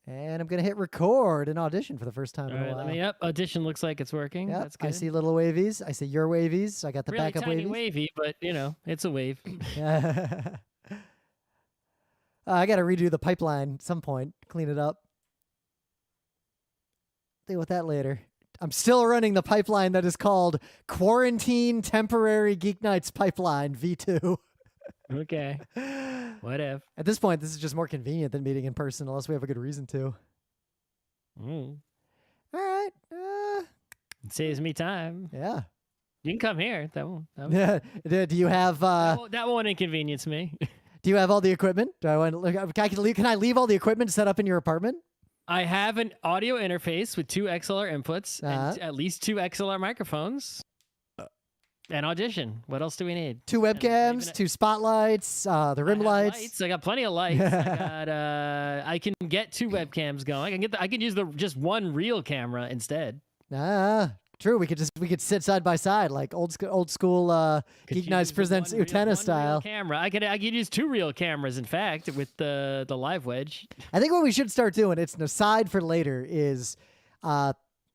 And I'm going to hit record and audition for the first time in a while. Yep, audition looks like it's working. Yep, That's good. I see little wavies. I see your wavies. I got the really backup tiny wavies. wavy, but it's a wave. I got to redo the pipeline at some point, clean it up. Deal with that later. I'm still running the pipeline that is called Quarantine Temporary Geek Nights Pipeline V2. Okay. Whatever. At this point, this is just more convenient than meeting in person, unless we have a good reason to. Mm. All right. It saves me time. Yeah. You can come here. That won't. Yeah. Do you have? That won't inconvenience me. Do you have all the equipment? Do I want to look? Can I leave all the equipment set up in your apartment? I have an audio interface with 2 XLR inputs and at least 2 XLR microphones. And audition. What else do we need? 2 webcams, 2 spotlights, the rim lights. I got plenty of lights. I can get 2 webcams going. I can use just one real camera instead. True. We could sit side by side like old school Geek Nights presents Utena style. Camera. I could use 2 real cameras. In fact, with the live wedge. I think what we should start doing, it's an aside for later, is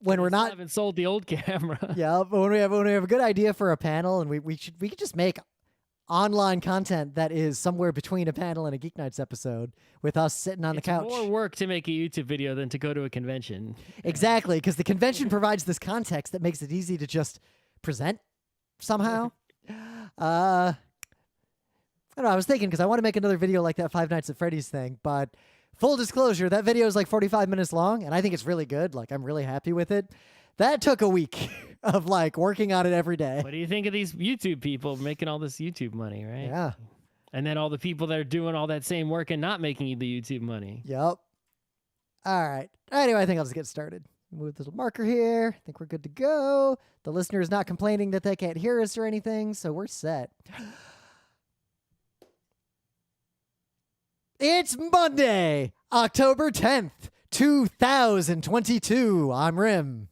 when we're not haven't sold the old camera. Yeah, but when we have a good idea for a panel, and we could just make online content that is somewhere between a panel and a Geek Nights episode with us sitting on the couch. It's more work to make a YouTube video than to go to a convention. Exactly, because the convention provides this context that makes it easy to just present somehow. I don't know, I was thinking, because I want to make another video like that Five Nights at Freddy's thing, but full disclosure, that video is like 45 minutes long, and I think it's really good. Like, I'm really happy with it. That took a week of like working on it every day. What do you think of these YouTube people making all this YouTube money, right? Yeah. And then all the people that are doing all that same work and not making the YouTube money. Yep. All right. Anyway, I think I'll just get started. Move this little marker here. I think we're good to go. The listener is not complaining that they can't hear us or anything, so we're set. It's Monday, October 10th, 2022. I'm Rym.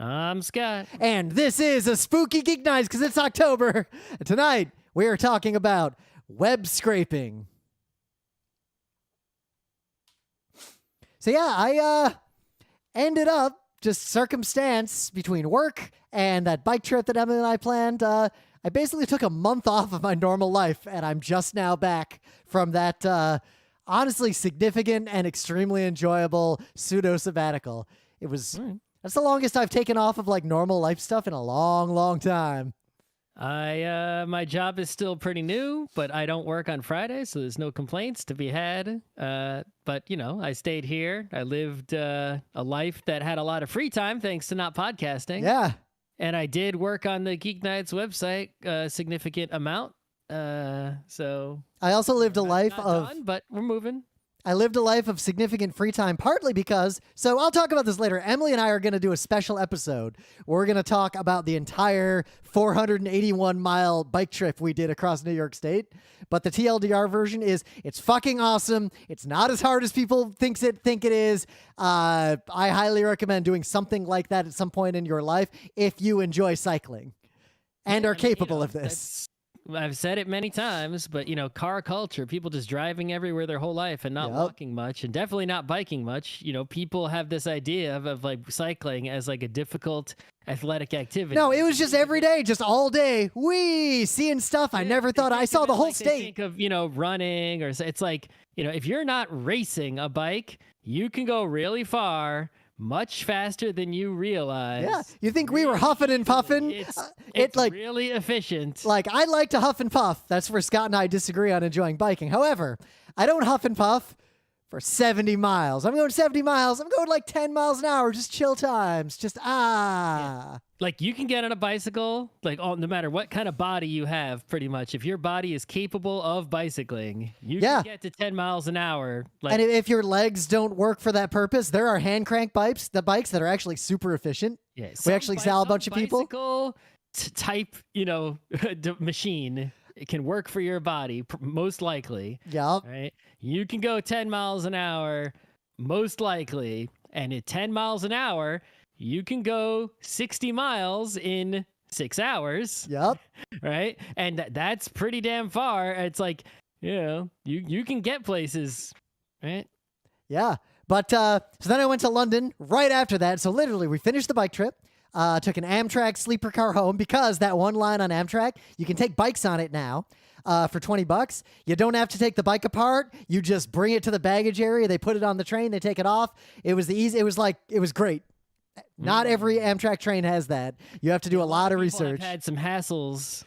I'm Scott. And this is a spooky Geek Nights because it's October. And tonight, we are talking about web scraping. So yeah, I ended up, just circumstance between work and that bike trip that Emily and I planned, I basically took a month off of my normal life, and I'm just now back from that honestly significant and extremely enjoyable pseudo-sabbatical. It was... That's the longest I've taken off of like normal life stuff in a long, long time. My job is still pretty new, but I don't work on Fridays, so there's no complaints to be had. But I stayed here. I lived a life that had a lot of free time thanks to not podcasting. Yeah. And I did work on the Geek Nights website a significant amount. So I also lived a life of done, but we're moving. I lived a life of significant free time, partly because, so I'll talk about this later. Emily and I are going to do a special episode where we're going to talk about the entire 481-mile bike trip we did across New York State. But the TLDR version is, it's fucking awesome. It's not as hard as people think it is. I highly recommend doing something like that at some point in your life if you enjoy cycling and are capable of this. I've said it many times, but car culture, people just driving everywhere their whole life and not walking much, and definitely not biking much. People have this idea of like cycling as like a difficult athletic activity. No, it was just every day, just all day. Seeing stuff I never thought I saw the whole state. Think of running, or it's like if you're not racing a bike, you can go really far. Much faster than you realize. Yeah, you think we were huffing and puffing? It's like really efficient. Like, I like to huff and puff. That's where Scott and I disagree on enjoying biking. However, I don't huff and puff for 70 miles. I'm going 70 miles. I'm going like 10 miles an hour. Just chill times. Just, Yeah. Like, you can get on a bicycle, like, no matter what kind of body you have, pretty much. If your body is capable of bicycling, you can get to 10 miles an hour. Like, and if your legs don't work for that purpose, there are hand crank bikes that are actually super efficient. Yeah, we actually saw a bunch of people. Type, machine. It can work for your body, most likely. Yep. Right? You can go 10 miles an hour, most likely. And at 10 miles an hour, you can go 60 miles in 6 hours. Yep. Right? And that's pretty damn far. It's like, you can get places, right? Yeah. But so then I went to London right after that. So literally, we finished the bike trip. Took an Amtrak sleeper car home because that one line on Amtrak, you can take bikes on it now for $20. You don't have to take the bike apart. You just bring it to the baggage area. They put it on the train. They take it off. It was it was great. Not every Amtrak train has that. You have to do a lot of research. I've had some hassles.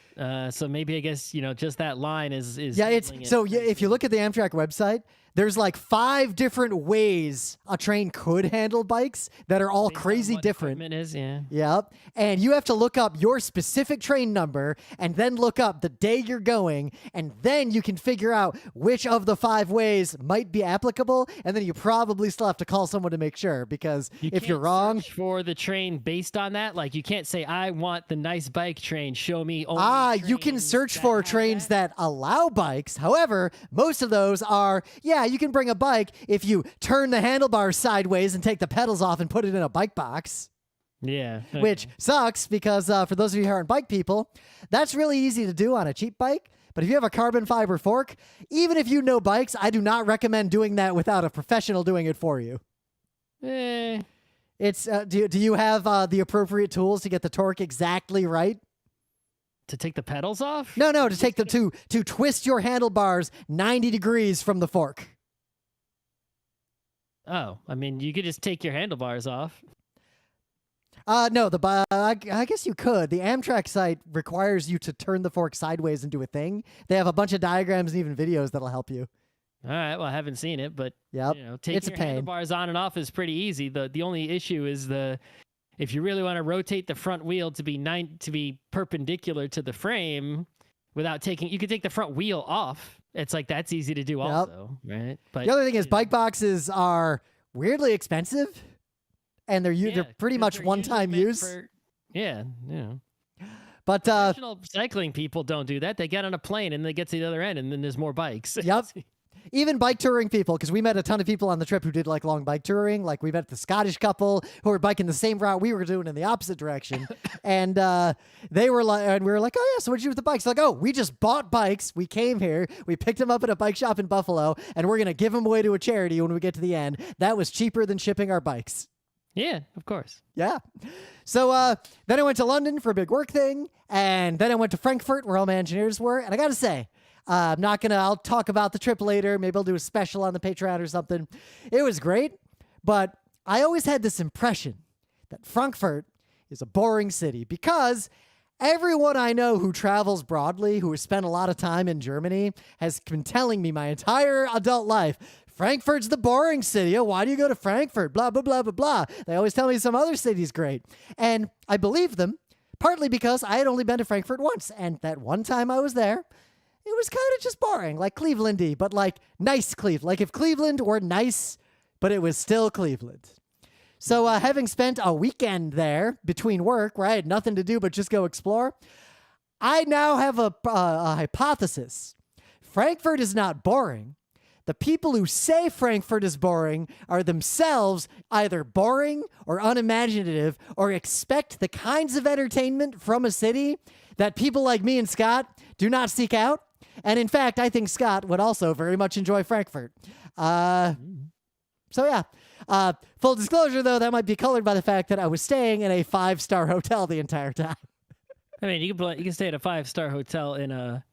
So maybe I guess, just that line is yeah, if you look at the Amtrak website, there's like 5 different ways a train could handle bikes that are all crazy different. Yep. And you have to look up your specific train number and then look up the day you're going, and then you can figure out which of the 5 ways might be applicable, and then you probably still have to call someone to make sure, because if you're wrong for the train based on that, like you can't say I want the nice bike train, show me only you can search for trains that allow bikes. However, most of those are you can bring a bike if you turn the handlebars sideways and take the pedals off and put it in a bike box. Yeah. Okay. Which sucks because for those of you who aren't bike people, that's really easy to do on a cheap bike. But if you have a carbon fiber fork, even if you know bikes, I do not recommend doing that without a professional doing it for you. It's do you have the appropriate tools to get the torque exactly right? To take the pedals off? No, to take the to twist your handlebars 90 degrees from the fork. Oh, I mean, you could just take your handlebars off. No, I guess you could. The Amtrak site requires you to turn the fork sideways and do a thing. They have a bunch of diagrams and even videos that'll help you. All right, well, I haven't seen it, but taking it's a your pain. handlebars on and off is pretty easy. The only issue is if you really want to rotate the front wheel to be perpendicular to the frame without taking, you could take the front wheel off. It's like that's easy to do also, right? But the other thing is bike boxes are weirdly expensive, and they're pretty much one-time use. But professional cycling people don't do that. They get on a plane and they get to the other end, and then there's more bikes. Yep. Even bike touring people, because we met a ton of people on the trip who did like long bike touring. Like we met the Scottish couple who were biking the same route we were doing in the opposite direction. And they were like, and we were like, oh yeah, so what'd you do with the bikes? Like, oh, we just bought bikes. We came here, we picked them up at a bike shop in Buffalo, and we're going to give them away to a charity when we get to the end. That was cheaper than shipping our bikes. Yeah, of course. Yeah. So then I went to London for a big work thing, and then I went to Frankfurt where all my engineers were. And I got to say, I'll talk about the trip later. Maybe I'll do a special on the Patreon or something. It was great, but I always had this impression that Frankfurt is a boring city because everyone I know who travels broadly, who has spent a lot of time in Germany, has been telling me my entire adult life, Frankfurt's the boring city. Oh, why do you go to Frankfurt? Blah, blah, blah, blah, blah. They always tell me some other city's great. And I believe them, partly because I had only been to Frankfurt once. And that one time I was there, it was kind of just boring, like Cleveland-y, but like nice Cleveland. Like if Cleveland were nice, but it was still Cleveland. So having spent a weekend there between work where I had nothing to do but just go explore, I now have a hypothesis. Frankfurt is not boring. The people who say Frankfurt is boring are themselves either boring or unimaginative or expect the kinds of entertainment from a city that people like me and Scott do not seek out. And in fact, I think Scott would also very much enjoy Frankfurt. So yeah. Full disclosure, though, that might be colored by the fact that I was staying in a 5-star hotel the entire time. I mean, you can stay at a 5-star hotel in a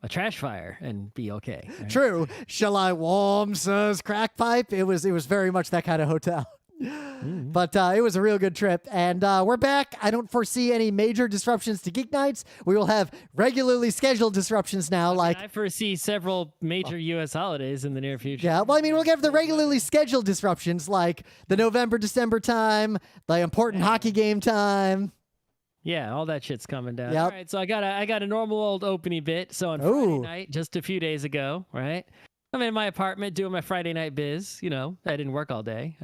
trash fire and be okay. Right? True. Shall I warm Sir's crack pipe? It was very much that kind of hotel. But it was a real good trip, and we're back. I don't foresee any major disruptions to Geek Nights. We will have regularly scheduled disruptions now. I foresee several major U.S. holidays in the near future. Yeah, well, I mean, we'll get the regularly scheduled disruptions like the November-December time, the important hockey game time. Yeah, all that shit's coming down. Yep. All right, so I got a normal old opening bit. So on Friday night, just a few days ago, right? I'm in my apartment doing my Friday night biz. I didn't work all day.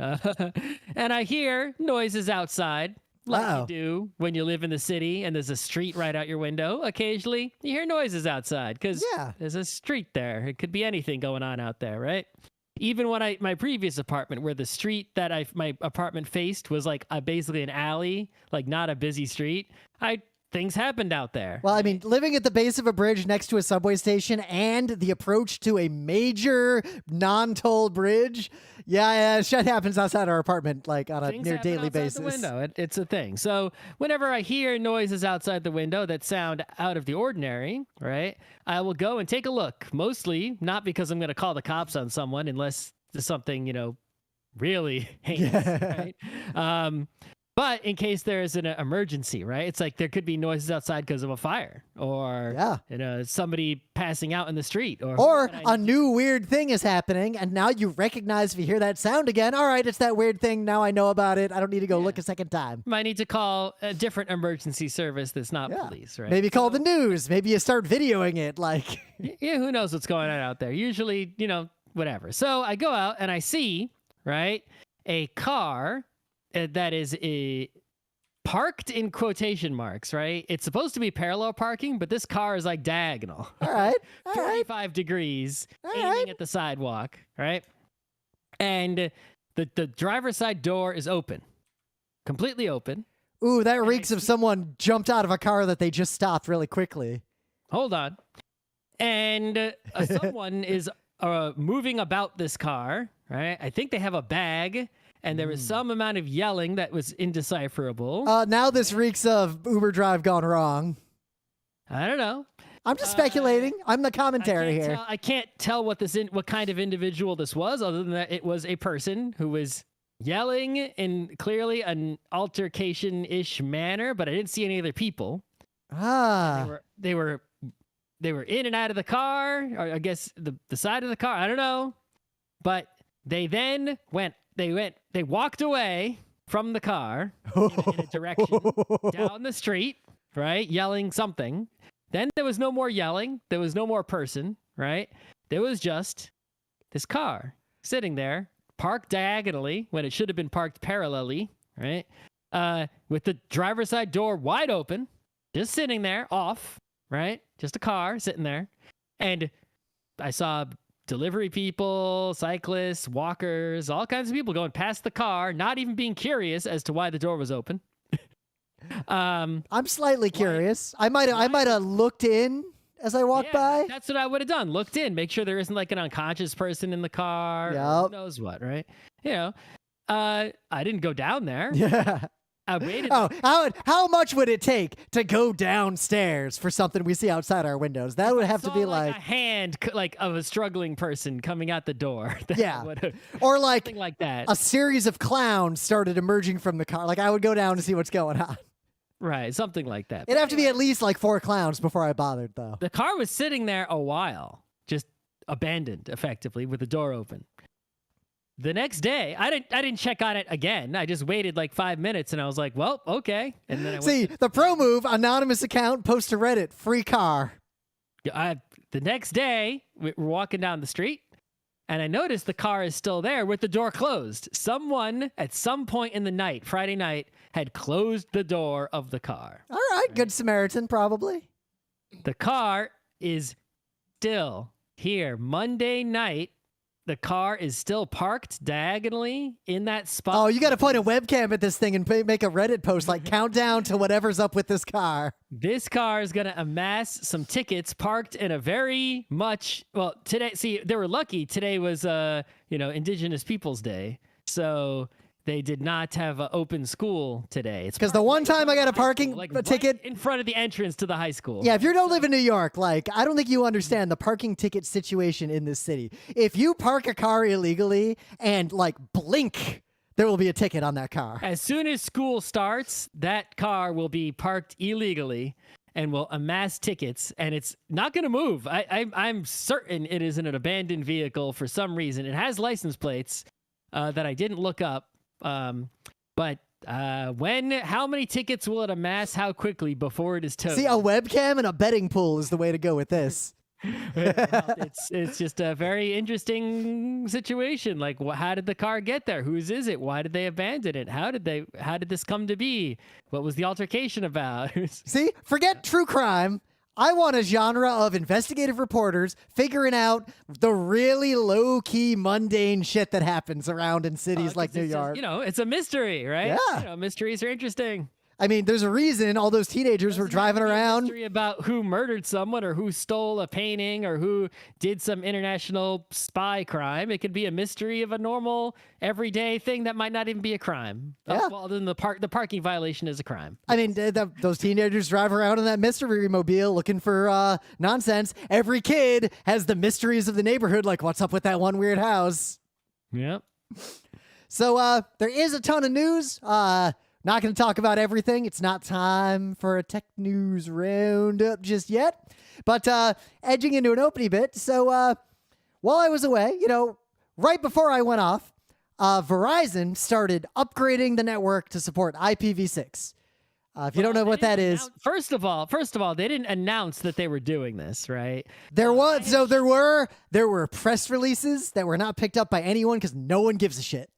And I hear noises outside, like you do when you live in the city and there's a street right out your window. Occasionally, you hear noises outside because there's a street there. It could be anything going on out there, right? Even when my previous apartment, where the street that my apartment faced was like basically an alley, like not a busy street, I things happened out there. Well, I mean, living at the base of a bridge next to a subway station and the approach to a major non-toll bridge. Yeah, shit happens outside our apartment, like on a Things near happen daily outside basis. The window. It's a thing. So whenever I hear noises outside the window that sound out of the ordinary, right, I will go and take a look. Mostly not because I'm going to call the cops on someone unless there's something, really heinous, right? But in case there's an emergency, right? It's like there could be noises outside because of a fire or somebody passing out in the street. Or a new weird thing is happening, and now you recognize if you hear that sound again, all right, it's that weird thing. Now I know about it. I don't need to go look a second time. Might need to call a different emergency service that's not police, right? Maybe call the news. Maybe you start videoing it. Like, yeah, who knows what's going on out there? Usually, whatever. So I go out and I see, right, a car that is parked in quotation marks, right? It's supposed to be parallel parking, but this car is like diagonal. All right. 45 degrees, aiming at the sidewalk, right? And the driver's side door is open, completely open. Ooh, that reeks of someone jumped out of a car that they just stopped really quickly. Hold on. And someone is moving about this car, right? I think they have a bag. And there was some amount of yelling that was indecipherable. Now this reeks of Uber drive gone wrong. I don't know. I'm just speculating. I'm the commentary here. I can't tell what kind of individual this was, other than that it was a person who was yelling in clearly an altercation-ish manner, but I didn't see any other people. They were in and out of the car, or I guess the side of the car. I don't know, but they then They walked away from the car in a direction down the street, right? Yelling something. Then there was no more yelling. There was no more person, right? There was just this car sitting there, parked diagonally when it should have been parked parallelly, right? With the driver's side door wide open, just sitting there off, right? Just a car sitting there. And I saw delivery people, cyclists, walkers, all kinds of people going past the car, not even being curious as to why the door was open. I'm slightly curious. I might have looked in as I walked by. That's what I would have done. Looked in, make sure there isn't like an unconscious person in the car. Yep. Who knows what, right? I didn't go down there. Yeah. I waited. Oh, how much would it take to go downstairs for something we see outside our windows? That would have to be like a hand of a struggling person coming out the door. Or like something like that. A series of clowns started emerging from the car. Like I would go down to see what's going on. Right, something like that. It'd have to be at least like 4 clowns before I bothered, though. The car was sitting there a while, just abandoned, effectively, with the door open. The next day, I didn't check on it again. I just waited like 5 minutes, and I was like, "Well, okay." And then the pro move: anonymous account, post to Reddit, free car. The next day, we're walking down the street, and I noticed the car is still there with the door closed. Someone at some point in the night, Friday night, had closed the door of the car. All right, Good Samaritan, probably. The car is still here. Monday night, the car is still parked diagonally in that spot. Oh, you got to point a webcam at this thing and make a Reddit post, like countdown to whatever's up with this car. This car is going to amass some tickets parked in a very much, well, today, see, they were lucky. Today was, Indigenous Peoples Day. So they did not have an open school today. It's because the one time I got a parking ticket in front of the entrance to the high school. Yeah, if you don't live in New York, like, I don't think you understand the parking ticket situation in this city. If you park a car illegally and like blink, there will be a ticket on that car. As soon as school starts, that car will be parked illegally and will amass tickets, and it's not going to move. I'm certain it is in an abandoned vehicle for some reason. It has license plates that I didn't look up. But how many tickets will it amass? How quickly before it is towed? See, a webcam and a betting pool is the way to go with this. It's just a very interesting situation. Like, how did the car get there? Whose is it? Why did they abandon it? How did this come to be? What was the altercation about? See, forget true crime. I want a genre of investigative reporters figuring out the really low-key, mundane shit that happens around in cities like New York. It's a mystery, right? Yeah. Mysteries are interesting. I mean, there's a reason all those teenagers were driving around. Mystery about who murdered someone or who stole a painting or who did some international spy crime. It could be a mystery of a normal, everyday thing that might not even be a crime. Yeah. Well, then the parking violation is a crime. I mean, those teenagers drive around in that mystery mobile looking for nonsense. Every kid has the mysteries of the neighborhood, like what's up with that one weird house. Yep. So there is a ton of news. Not going to talk about everything. It's not time for a tech news roundup just yet. But edging into an opening bit. So while I was away, right before I went off, Verizon started upgrading the network to support IPv6. If you don't know what that is. First of all, they didn't announce that they were doing this, right? There were press releases that were not picked up by anyone because no one gives a shit.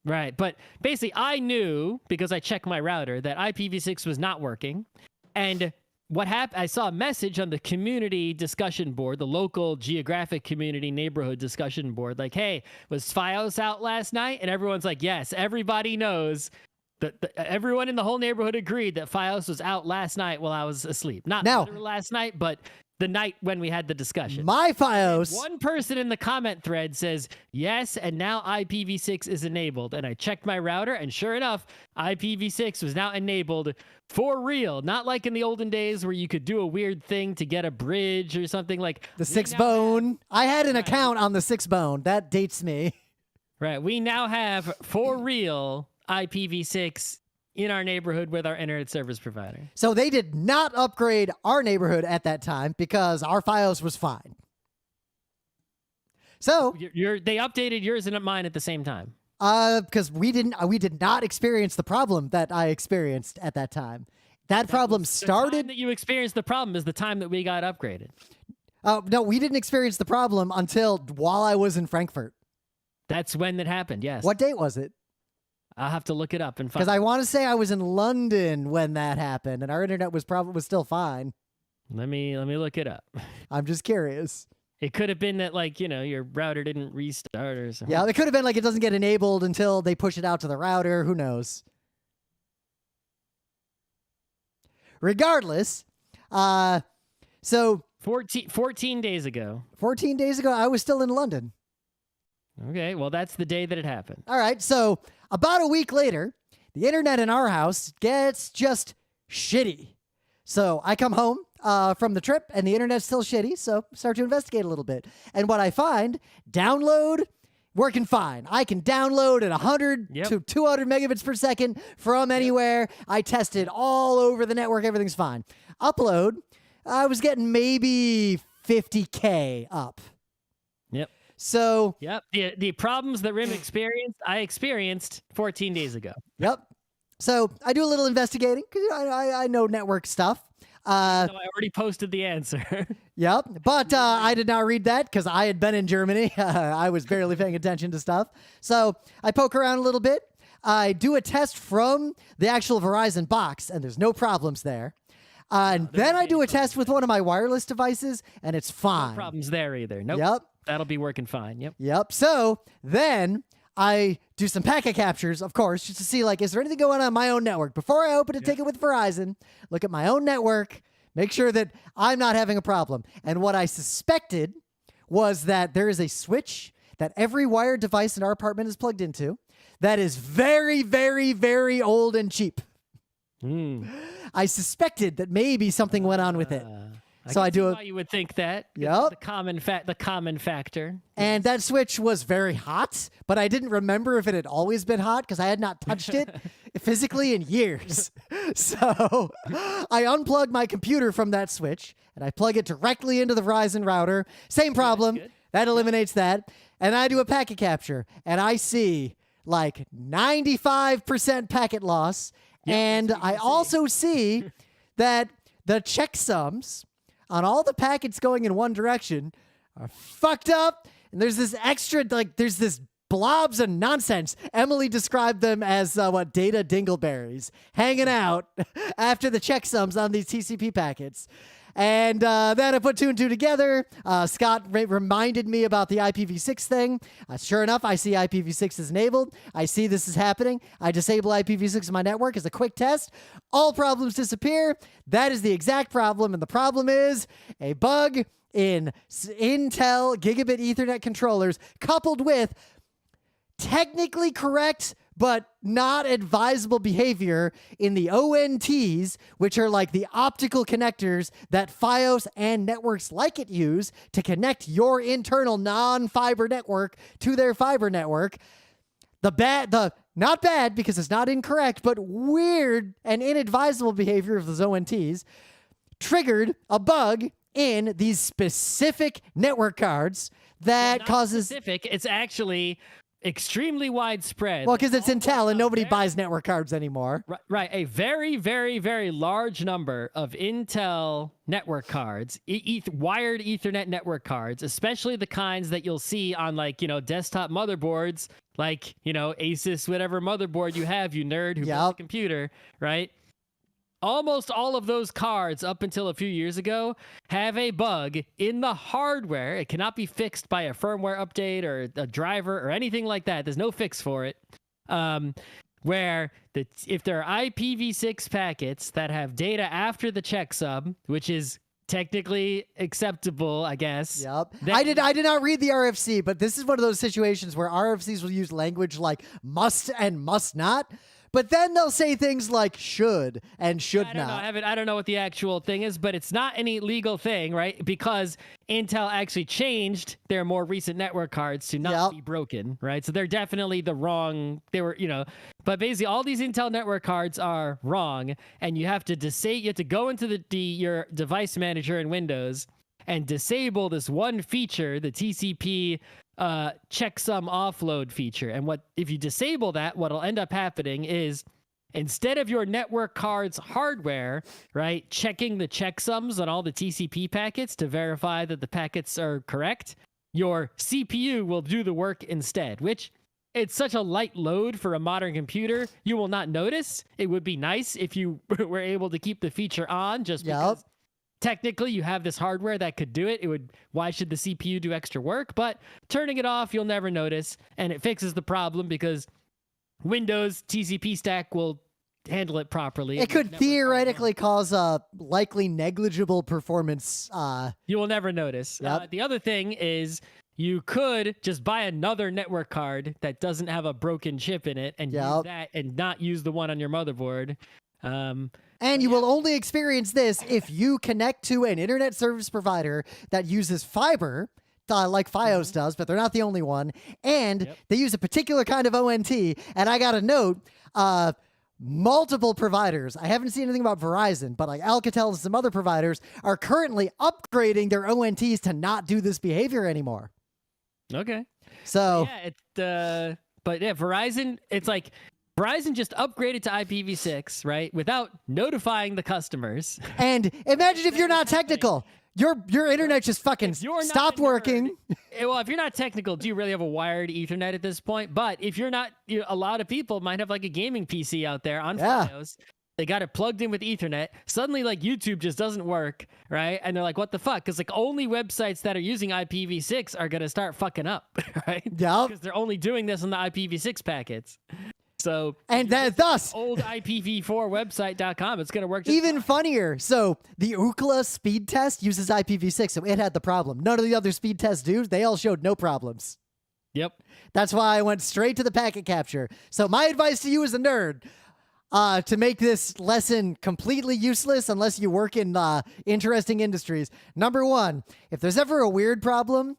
Right. But basically, I knew because I checked my router that IPv6 was not working. And what happened, I saw a message on the community discussion board, the local geographic community neighborhood discussion board, like, hey, was FiOS out last night? And everyone's like, yes, everybody knows. Everyone in the whole neighborhood agreed that FiOS was out last night while I was asleep. Not literally last night, but the night when we had the discussion. My FiOS. One person in the comment thread says, yes, and now IPv6 is enabled. And I checked my router, and sure enough, IPv6 was now enabled for real. Not like in the olden days where you could do a weird thing to get a bridge or something like... The 6bone. I had an account on the 6bone. That dates me. Right. We now have, for real, IPv6 in our neighborhood with our internet service provider. So they did not upgrade our neighborhood at that time because our FiOS was fine. So they updated yours and mine at the same time. Because we did not experience the problem that I experienced at that time. That problem started. The time that you experienced the problem is the time that we got upgraded. No, we didn't experience the problem until while I was in Frankfurt. That's when that happened. Yes. What date was it? I'll have to look it up and find. Because I want to say I was in London when that happened, and our internet was still fine. Let me look it up. I'm just curious. It could have been that, like, your router didn't restart or something. Yeah, it could have been like it doesn't get enabled until they push it out to the router. Who knows? Regardless, so 14 days ago. 14 days ago, I was still in London. Okay, well, that's the day that it happened. All right, so about a week later, the internet in our house gets just shitty. So I come home from the trip, and the internet's still shitty, so start to investigate a little bit. And what I find, download, working fine. I can download at 100 to 200 megabits per second from anywhere. I tested all over the network. Everything's fine. Upload, I was getting maybe 50K up. Yep. So the problems that Rym experienced, I experienced 14 days ago. Yep. So I do a little investigating because I know network stuff. So I already posted the answer. Yep. But I did not read that because I had been in Germany. I was barely paying attention to stuff. So I poke around a little bit. I do a test from the actual Verizon box, and there's no problems there. And then I do a test with one of my wireless devices, and it's fine. No problems there either. Nope. Yep. That'll be working fine. Yep. So then I do some packet captures, of course, just to see, like, is there anything going on my own network? Before I open a ticket with Verizon, look at my own network, make sure that I'm not having a problem. And what I suspected was that there is a switch that every wired device in our apartment is plugged into that is very, very, very old and cheap. I suspected that maybe something went on with it. So I do why you would think that. Yep. The common factor. And that switch was very hot, but I didn't remember if it had always been hot because I had not touched it physically in years. So I unplug my computer from that switch and I plug it directly into the Verizon router. Same problem. That eliminates that. And I do a packet capture and I see like 95% packet loss. And I also see that the checksums on all the packets going in one direction are fucked up. And there's this extra, like, there's this blobs of nonsense. Emily described them as, data dingleberries hanging out after the checksums on these TCP packets. And then I put two and two together. Scott reminded me about the IPv6 thing. Sure enough, I see IPv6 is enabled. I see this is happening. I disable IPv6 in my network as a quick test. All problems disappear. That is the exact problem. And the problem is a bug in Intel gigabit Ethernet controllers coupled with technically correct but not advisable behavior in the ONTs, which are like the optical connectors that FiOS and networks like it use to connect your internal non-fiber network to their fiber network. The not bad because it's not incorrect, but weird and inadvisable behavior of those ONTs triggered a bug in these specific network cards that causes... Specific, it's actually extremely widespread. Well, because it's Intel and nobody buys network cards anymore. Right. A very, very, very large number of Intel network cards, wired Ethernet network cards, especially the kinds that you'll see on desktop motherboards, Asus, whatever motherboard you have, you nerd who built a computer, right? Almost all of those cards up until a few years ago have a bug in the hardware. It cannot be fixed by a firmware update or a driver or anything like that. There's no fix for it. Where if there are IPv6 packets that have data after the checksum, which is technically acceptable, I guess. Yep. I did not read the RFC, but this is one of those situations where RFCs will use language like must and must not. But then they'll say things like should and should not. I don't know what the actual thing is, but it's not any legal thing, right? Because Intel actually changed their more recent network cards to not be broken, right? So they're definitely but basically all these Intel network cards are wrong, and you have to go into your device manager in Windows and disable this one feature, the TCP checksum offload feature. And if you disable that, what'll end up happening is instead of your network card's hardware, right, checking the checksums on all the TCP packets to verify that the packets are correct, your CPU will do the work instead, which it's such a light load for a modern computer, you will not notice. It would be nice if you were able to keep the feature on just because technically you have this hardware that could do it. Why should the CPU do extra work? But turning it off, you'll never notice, and it fixes the problem because Windows TCP stack will handle it properly. It could theoretically cause a likely negligible performance. You will never notice. Yep. The other thing is you could just buy another network card that doesn't have a broken chip in it and use that and not use the one on your motherboard. And you will only experience this if you connect to an internet service provider that uses fiber, like FiOS does, but they're not the only one. And they use a particular kind of ONT. And I got a note, multiple providers, I haven't seen anything about Verizon, but like Alcatel and some other providers are currently upgrading their ONTs to not do this behavior anymore. Okay. So Verizon, it's like Verizon just upgraded to IPv6, right, without notifying the customers. And imagine if you're not technical. Your internet just fucking stopped working. Well, if you're not technical, do you really have a wired Ethernet at this point? But if you're not, a lot of people might have like a gaming PC out there on FiOS. They got it plugged in with Ethernet. Suddenly, like YouTube just doesn't work, right? And they're like, "What the fuck?" Because like only websites that are using IPv6 are gonna start fucking up, right? Yeah. Because they're only doing this on the IPv6 packets. So and thus old IPv4website.com, it's gonna work just even fine. funnier. So the Ookla speed test uses IPv6, so it had the problem. None of the other speed tests do. They all showed no problems. Yep. That's why I went straight to the packet capture. So my advice to you as a nerd, to make this lesson completely useless unless you work in interesting industries. Number one, if there's ever a weird problem,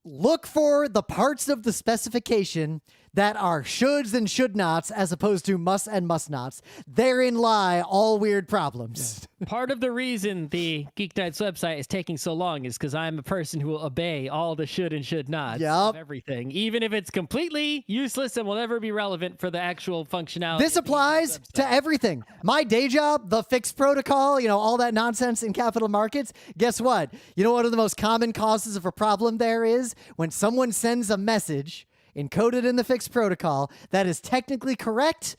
look for the parts of the specification that are shoulds and should nots as opposed to must and must nots. Therein lie all weird problems. Part of the reason the GeekNights website is taking so long is because I'm a person who will obey all the should and should nots of everything, even if it's completely useless and will never be relevant for the actual functionality. This applies to everything. My day job, the fixed protocol, all that nonsense in capital markets. Guess what? One of the most common causes of a problem there is when someone sends a message encoded in the fixed protocol that is technically correct,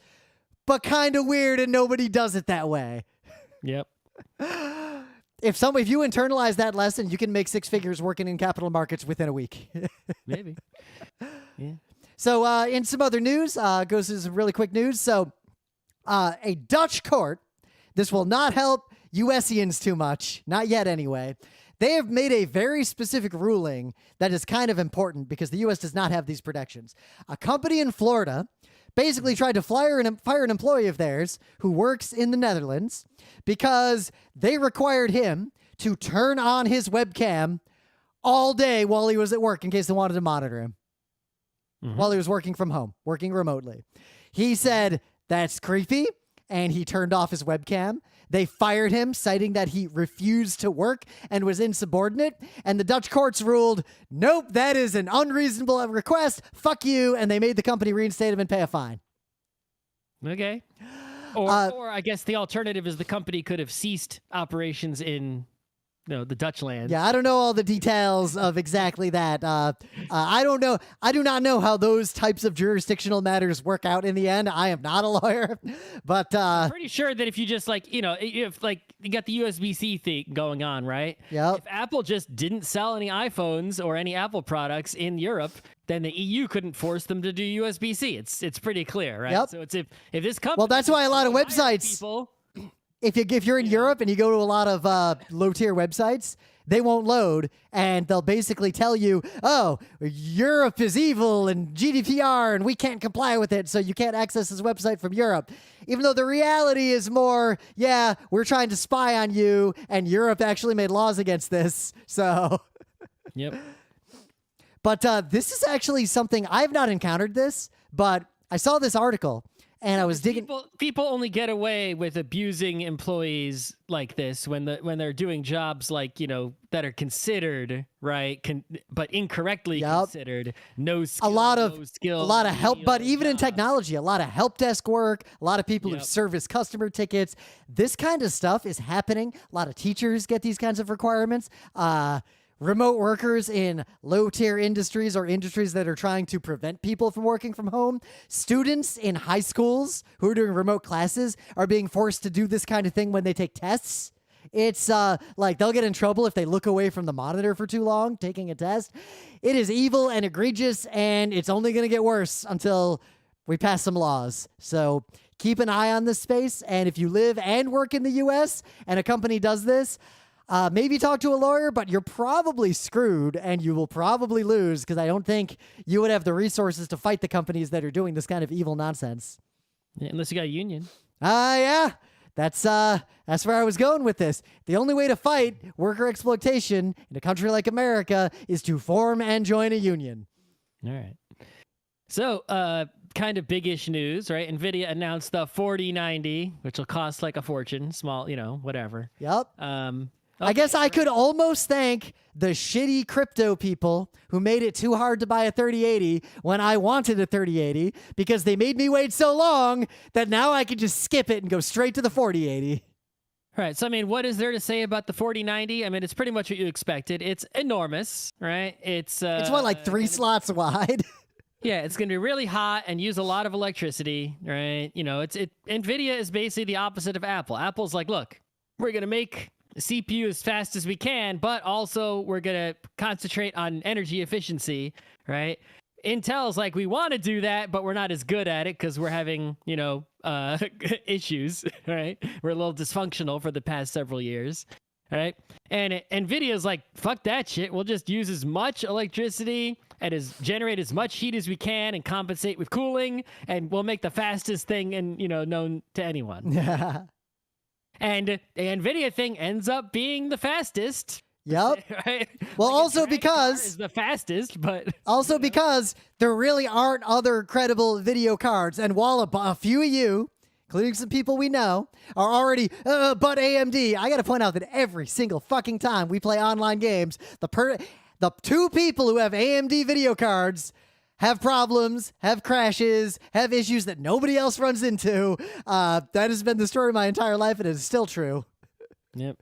but kind of weird and nobody does it that way. Yep. if you internalize that lesson, you can make six figures working in capital markets within a week. Maybe. Yeah. So in some other news, goes to some really quick news. So a Dutch court, this will not help USians too much, not yet anyway. They have made a very specific ruling that is kind of important because the U.S. does not have these protections. A company in Florida basically tried to fire an employee of theirs who works in the Netherlands because they required him to turn on his webcam all day while he was at work in case they wanted to monitor him while he was working from home, working remotely. He said, that's creepy, and he turned off his webcam. They fired him, citing that he refused to work and was insubordinate. And the Dutch courts ruled, nope, that is an unreasonable request. Fuck you. And they made the company reinstate him and pay a fine. Okay. Or I guess the alternative is the company could have ceased operations in the Dutch land. Yeah, I don't know all the details of exactly that. I don't know. I do not know how those types of jurisdictional matters work out in the end. I am not a lawyer, but I'm pretty sure that if you just if you got the USB-C thing going on, right? Yep. If Apple just didn't sell any iPhones or any Apple products in Europe, then the EU couldn't force them to do USB-C. It's pretty clear, right? Yep. So it's if this company. Well, that's why a lot of websites. If you're in Europe and you go to a lot of low-tier websites, they won't load, and they'll basically tell you, oh, Europe is evil and GDPR, and we can't comply with it, so you can't access this website from Europe. Even though the reality is more, yeah, we're trying to spy on you, and Europe actually made laws against this, so... Yep. But this is actually something, I've not encountered this, but I saw this article. And I was digging. People only get away with abusing employees like this when they're doing jobs like that are considered right, but incorrectly considered no skill, a lot of help, but even in jobs. technology, a lot of help desk work, a lot of people who service customer tickets. This kind of stuff is happening. A lot of teachers get these kinds of requirements. Remote workers in low-tier industries or industries that are trying to prevent people from working from home. Students in high schools who are doing remote classes are being forced to do this kind of thing when they take tests. It's like they'll get in trouble if they look away from the monitor for too long taking a test. It is evil and egregious, and it's only going to get worse until we pass some laws. So keep an eye on this space, and if you live and work in the U.S. and a company does this, maybe talk to a lawyer, but you're probably screwed and you will probably lose because I don't think you would have the resources to fight the companies that are doing this kind of evil nonsense. Yeah, unless you got a union. Yeah. That's where I was going with this. The only way to fight worker exploitation in a country like America is to form and join a union. All right. So, kind of big-ish news, right? NVIDIA announced the 4090, which will cost like a fortune, small, whatever. Yep. Okay. I guess I could almost thank the shitty crypto people who made it too hard to buy a 3080 when I wanted a 3080 because they made me wait so long that now I could just skip it and go straight to the 4080. Right. So, what is there to say about the 4090? It's pretty much what you expected. It's enormous, right? It's what, like 3 slots wide? Yeah, it's going to be really hot and use a lot of electricity, right? NVIDIA is basically the opposite of Apple. Apple's like, look, we're going to make the CPU as fast as we can, but also we're going to concentrate on energy efficiency, right? Intel's like, we want to do that, but we're not as good at it because we're having, issues, right? We're a little dysfunctional for the past several years, right? And NVIDIA's like, fuck that shit. We'll just use as much electricity and generate as much heat as we can and compensate with cooling, and we'll make the fastest thing known to anyone. Yeah. And the NVIDIA thing ends up being the fastest. Yep. Right? Well, like also because is the fastest, but also because there really aren't other credible video cards, and while a few of you, including some people we know, are already but AMD, I got to point out that every single fucking time we play online games, the 2 people who have AMD video cards have problems, have crashes, have issues that nobody else runs into. That has been the story of my entire life, and it is still true. Yep.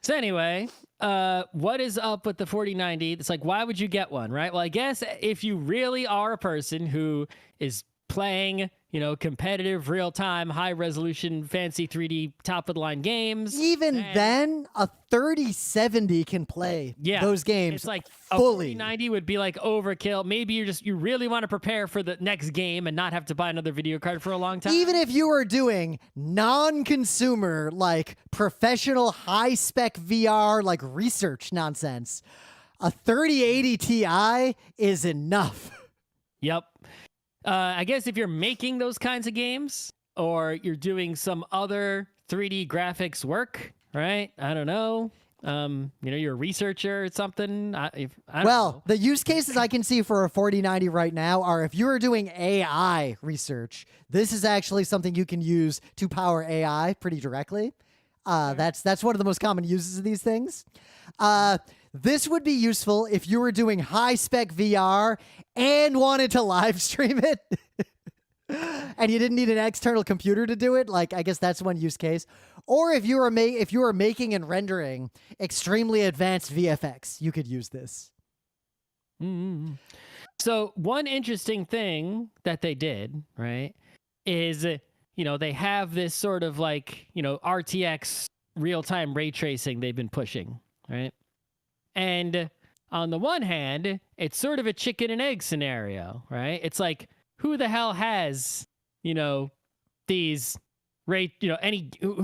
So anyway, what is up with the 4090? It's like, why would you get one, right? Well, I guess if you really are a person who is playing competitive, real-time, high-resolution, fancy 3D, top-of-the-line games. Even then, a 3070 can play those games. It's like fully. A 4090 would be like overkill. Maybe you really want to prepare for the next game and not have to buy another video card for a long time. Even if you were doing non-consumer, like professional high-spec VR, like research nonsense, a 3080 Ti is enough. Yep. I guess if you're making those kinds of games or you're doing some other 3D graphics work, right? I don't know. You're a researcher or something. I don't know. The use cases I can see for a 4090 right now are if you are doing AI research, this is actually something you can use to power AI pretty directly. That's one of the most common uses of these things. This would be useful if you were doing high-spec VR and wanted to live stream it. And you didn't need an external computer to do it. Like, I guess that's one use case. Or if you were making and rendering extremely advanced VFX, you could use this. Mm-hmm. So one interesting thing that they did, right, is, they have this sort of like, RTX real-time ray tracing they've been pushing, right? And on the one hand, it's sort of a chicken and egg scenario, right? It's like, who the hell has, these who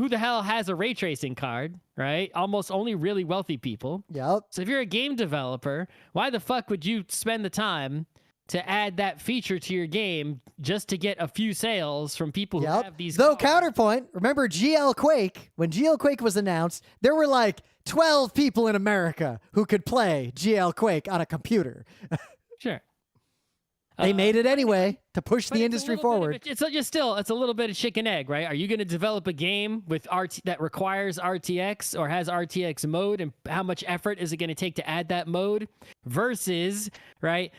the hell has a ray tracing card, right? Almost only really wealthy people. Yep. So if you're a game developer, why the fuck would you spend the time to add that feature to your game just to get a few sales from people who have these Though cards? counterpoint, remember GL Quake, when GL Quake was announced, there were like 12 people in America who could play GL Quake on a computer. Sure. They made it anyway to push the industry forward. It's a little bit of chicken egg, right? Are you going to develop a game with that requires RTX or has RTX mode, and how much effort is it going to take to add that mode? Versus, right?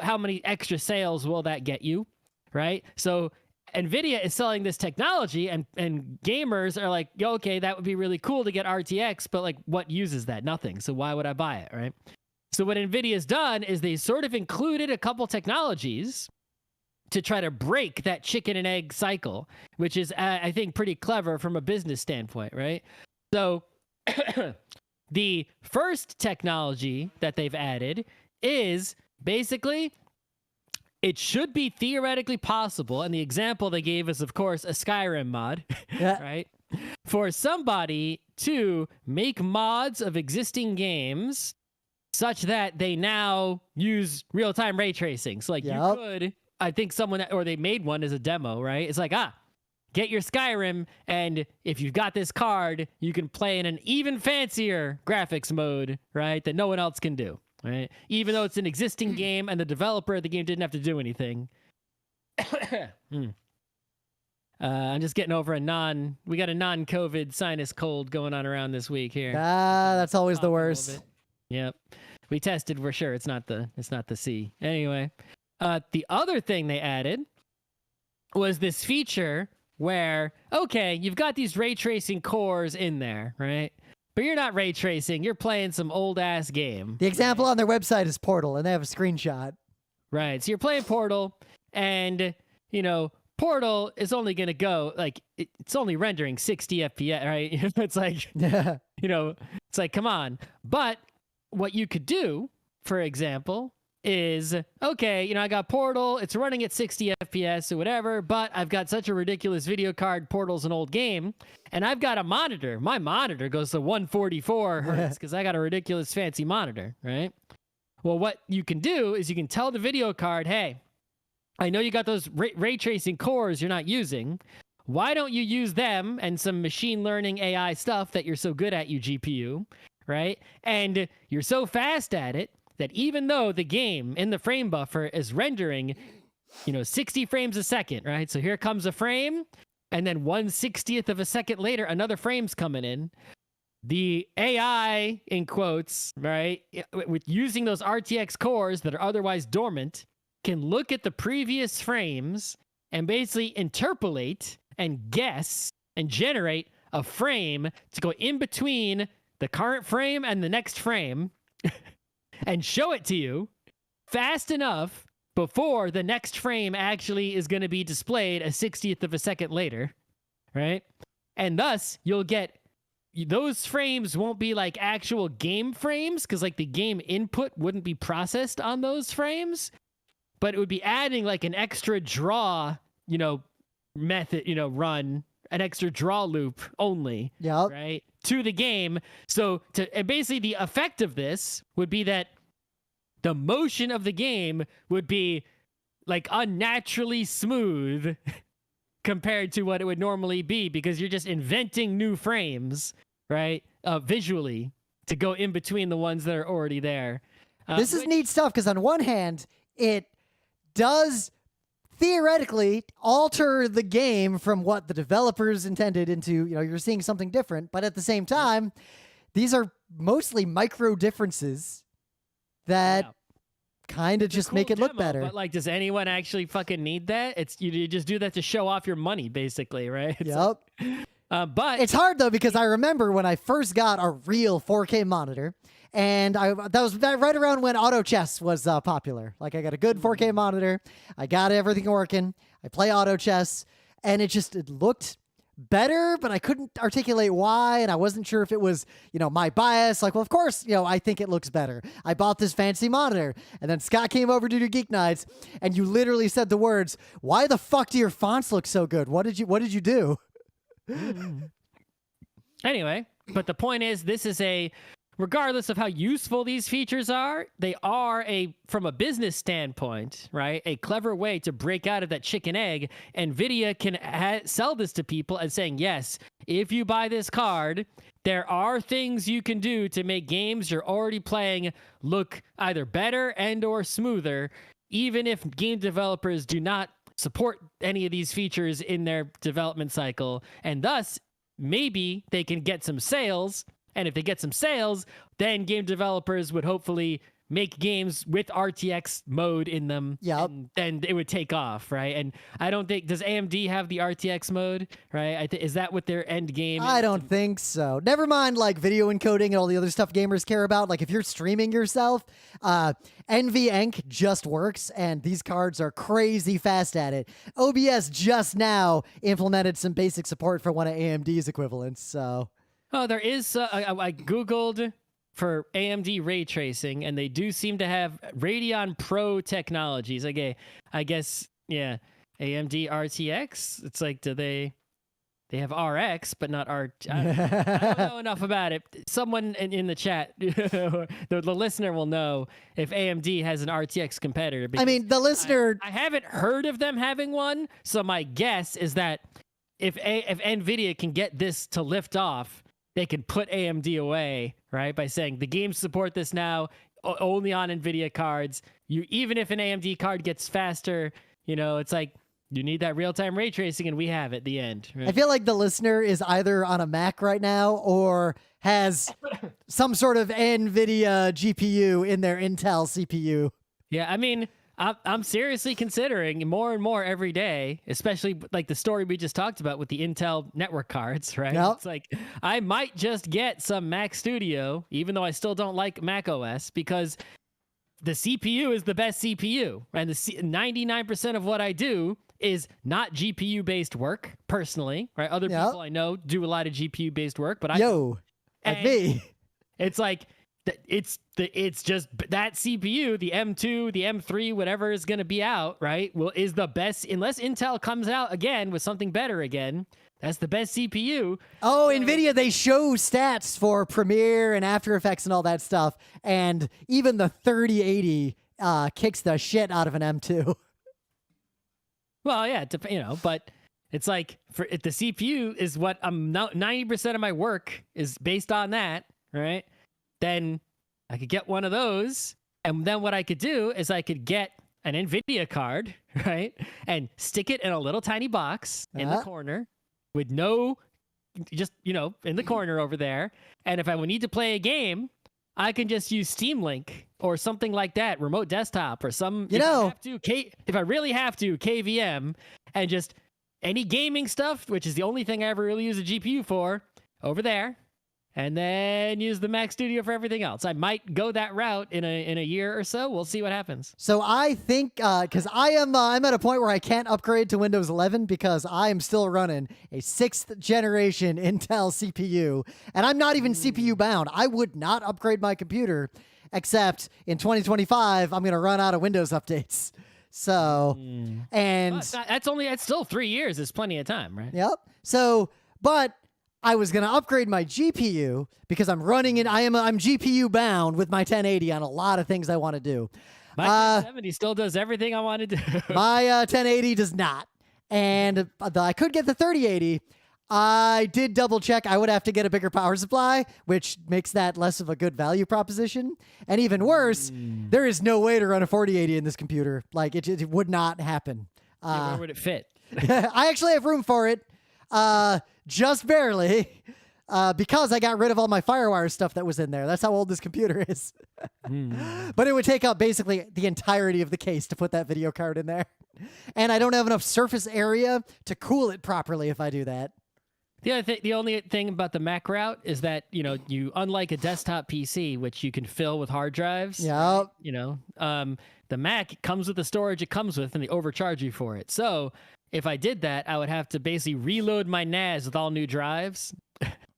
How many extra sales will that get you, right? So NVIDIA is selling this technology, and gamers are like, okay, that would be really cool to get RTX, but like, what uses that? Nothing. So why would I buy it, right? So what NVIDIA's done is they sort of included a couple technologies to try to break that chicken and egg cycle, which is, I think, pretty clever from a business standpoint, right? So the first technology that they've added is basically, it should be theoretically possible, and the example they gave is, of course, a Skyrim mod, right? For somebody to make mods of existing games such that they now use real-time ray tracing. So, like, you could, I think they made one as a demo, right? It's like, get your Skyrim, and if you've got this card, you can play in an even fancier graphics mode, right, that no one else can do, right? Even though it's an existing game and the developer of the game didn't have to do anything. I'm just getting over we got a non-COVID sinus cold going on around this week here. That's always the worst. Yep. We tested. We're sure it's not the C. Anyway, the other thing they added was this feature where, okay, you've got these ray tracing cores in there, right? But you're not ray tracing. You're playing some old ass game. The example on their website is Portal, and they have a screenshot. Right. So you're playing Portal, and Portal is only going to go, like, it's only rendering 60 FPS, right? It's like, it's like, come on. But what you could do, for example, is, okay, I got Portal, it's running at 60 FPS or whatever, but I've got such a ridiculous video card, Portal's an old game, and I've got a monitor. My monitor goes to 144 hertz because I got a ridiculous fancy monitor, right? Well, what you can do is you can tell the video card, hey, I know you got those ray tracing cores you're not using. Why don't you use them and some machine learning AI stuff that you're so good at, you GPU, right? And you're so fast at it that even though the game in the frame buffer is rendering, 60 frames a second, right? So here comes a frame, and then 1/60th of a second later, another frame's coming in. The AI, in quotes, right, with using those RTX cores that are otherwise dormant, can look at the previous frames and basically interpolate and guess and generate a frame to go in between the current frame and the next frame and show it to you fast enough before the next frame actually is going to be displayed a 60th of a second later, right? And thus, you'll get those frames won't be like actual game frames because like the game input wouldn't be processed on those frames, but it would be adding like an extra draw, method, run, an extra draw loop only, right, to the game. So and basically the effect of this would be that the motion of the game would be like unnaturally smooth compared to what it would normally be because you're just inventing new frames, right, visually to go in between the ones that are already there. This is neat stuff because on one hand, it does theoretically alter the game from what the developers intended into, you're seeing something different. But at the same time, these are mostly micro differences that kind of just cool make it demo, look better. But like, does anyone actually fucking need that? It's you just do that to show off your money, basically, right? It's but it's hard though because I remember when I first got a real 4K monitor, and that was right around when auto chess was popular. Like I got a good 4K monitor, I got everything working, I play auto chess, and it looked better, but I couldn't articulate why, and I wasn't sure if it was, my bias. Like, well, of course, I think it looks better. I bought this fancy monitor, and then Scott came over to do Geek Nights, and you literally said the words, "Why the fuck do your fonts look so good? What did you do?" Anyway, but the point is, this is regardless of how useful these features are, they are from a business standpoint, right, a clever way to break out of that chicken egg. NVIDIA can sell this to people as saying, yes, if you buy this card, there are things you can do to make games you're already playing look either better and or smoother, even if game developers do not support any of these features in their development cycle. And thus, maybe they can get some sales. And if they get some sales, then game developers would hopefully make games with RTX mode in them. Yep. And then it would take off, right? And I don't think, does AMD have the RTX mode, right? Is that what their end game is? I don't think so. Never mind like video encoding and all the other stuff gamers care about. Like if you're streaming yourself, NVEnc just works, and these cards are crazy fast at it. OBS just now implemented some basic support for one of AMD's equivalents, so... Oh, there is. I Googled for AMD ray tracing, and they do seem to have Radeon Pro technologies. Okay, I guess, yeah, AMD RTX. It's like, do they have RX, but not R? I don't know enough about it. Someone in the chat, the listener will know if AMD has an RTX competitor. I mean, the listener... I haven't heard of them having one, so my guess is that if NVIDIA can get this to lift off, they can put AMD away, right? By saying the games support this now only on NVIDIA cards. Even if an AMD card gets faster, it's like you need that real-time ray tracing, and we have it. The end. Right? I feel like the listener is either on a Mac right now or has some sort of NVIDIA GPU in their Intel CPU. Yeah, I mean, I'm seriously considering more and more every day, especially like the story we just talked about with the Intel network cards, right? Yep. It's like I might just get some Mac Studio, even though I still don't like Mac OS, because the CPU is the best CPU. And 99% of what I do is not GPU-based work, personally, right? Other people I know do a lot of GPU-based work, but like me. It's like... It's just that CPU, the M2, the M3, whatever is going to be out, right? Well, is the best, unless Intel comes out again with something better again. That's the best CPU. Oh, so, NVIDIA, they show stats for Premiere and After Effects and all that stuff, and even the 3080 kicks the shit out of an M2. Well, yeah, but it's like the CPU is what 90% of my work is based on that, right? Then I could get one of those, and then what I could do is I could get an NVIDIA card, right, and stick it in a little tiny box in the corner with just in the corner over there. And if I would need to play a game, I can just use Steam Link or something like that, remote desktop or some. If I really have to, KVM, and just any gaming stuff, which is the only thing I ever really use a GPU for, over there. and then use the Mac Studio for everything else. I might go that route in a year or so. We'll see what happens. So I think, because I'm at a point where I can't upgrade to Windows 11 because I am still running a 6th generation Intel CPU, and I'm not even CPU bound. I would not upgrade my computer, except in 2025, I'm going to run out of Windows updates. So, and that's still 3 years. It's plenty of time, right? Yep. So, but I was going to upgrade my GPU because I'm running it. I'm GPU bound with my 1080 on a lot of things I want to do. My 1070 still does everything I want to do. My 1080 does not. And I could get the 3080. I did double check. I would have to get a bigger power supply, which makes that less of a good value proposition. And even worse, there is no way to run a 4080 in this computer. Like, it would not happen. Where would it fit? I actually have room for it. Just barely, because I got rid of all my FireWire stuff that was in there. That's how old this computer is. But it would take up basically the entirety of the case to put that video card in there. And I don't have enough surface area to cool it properly if I do that. The only thing about the Mac route is that, you unlike a desktop PC, which you can fill with hard drives. Yep. The Mac comes with the storage it comes with, and they overcharge you for it. So if I did that, I would have to basically reload my NAS with all new drives,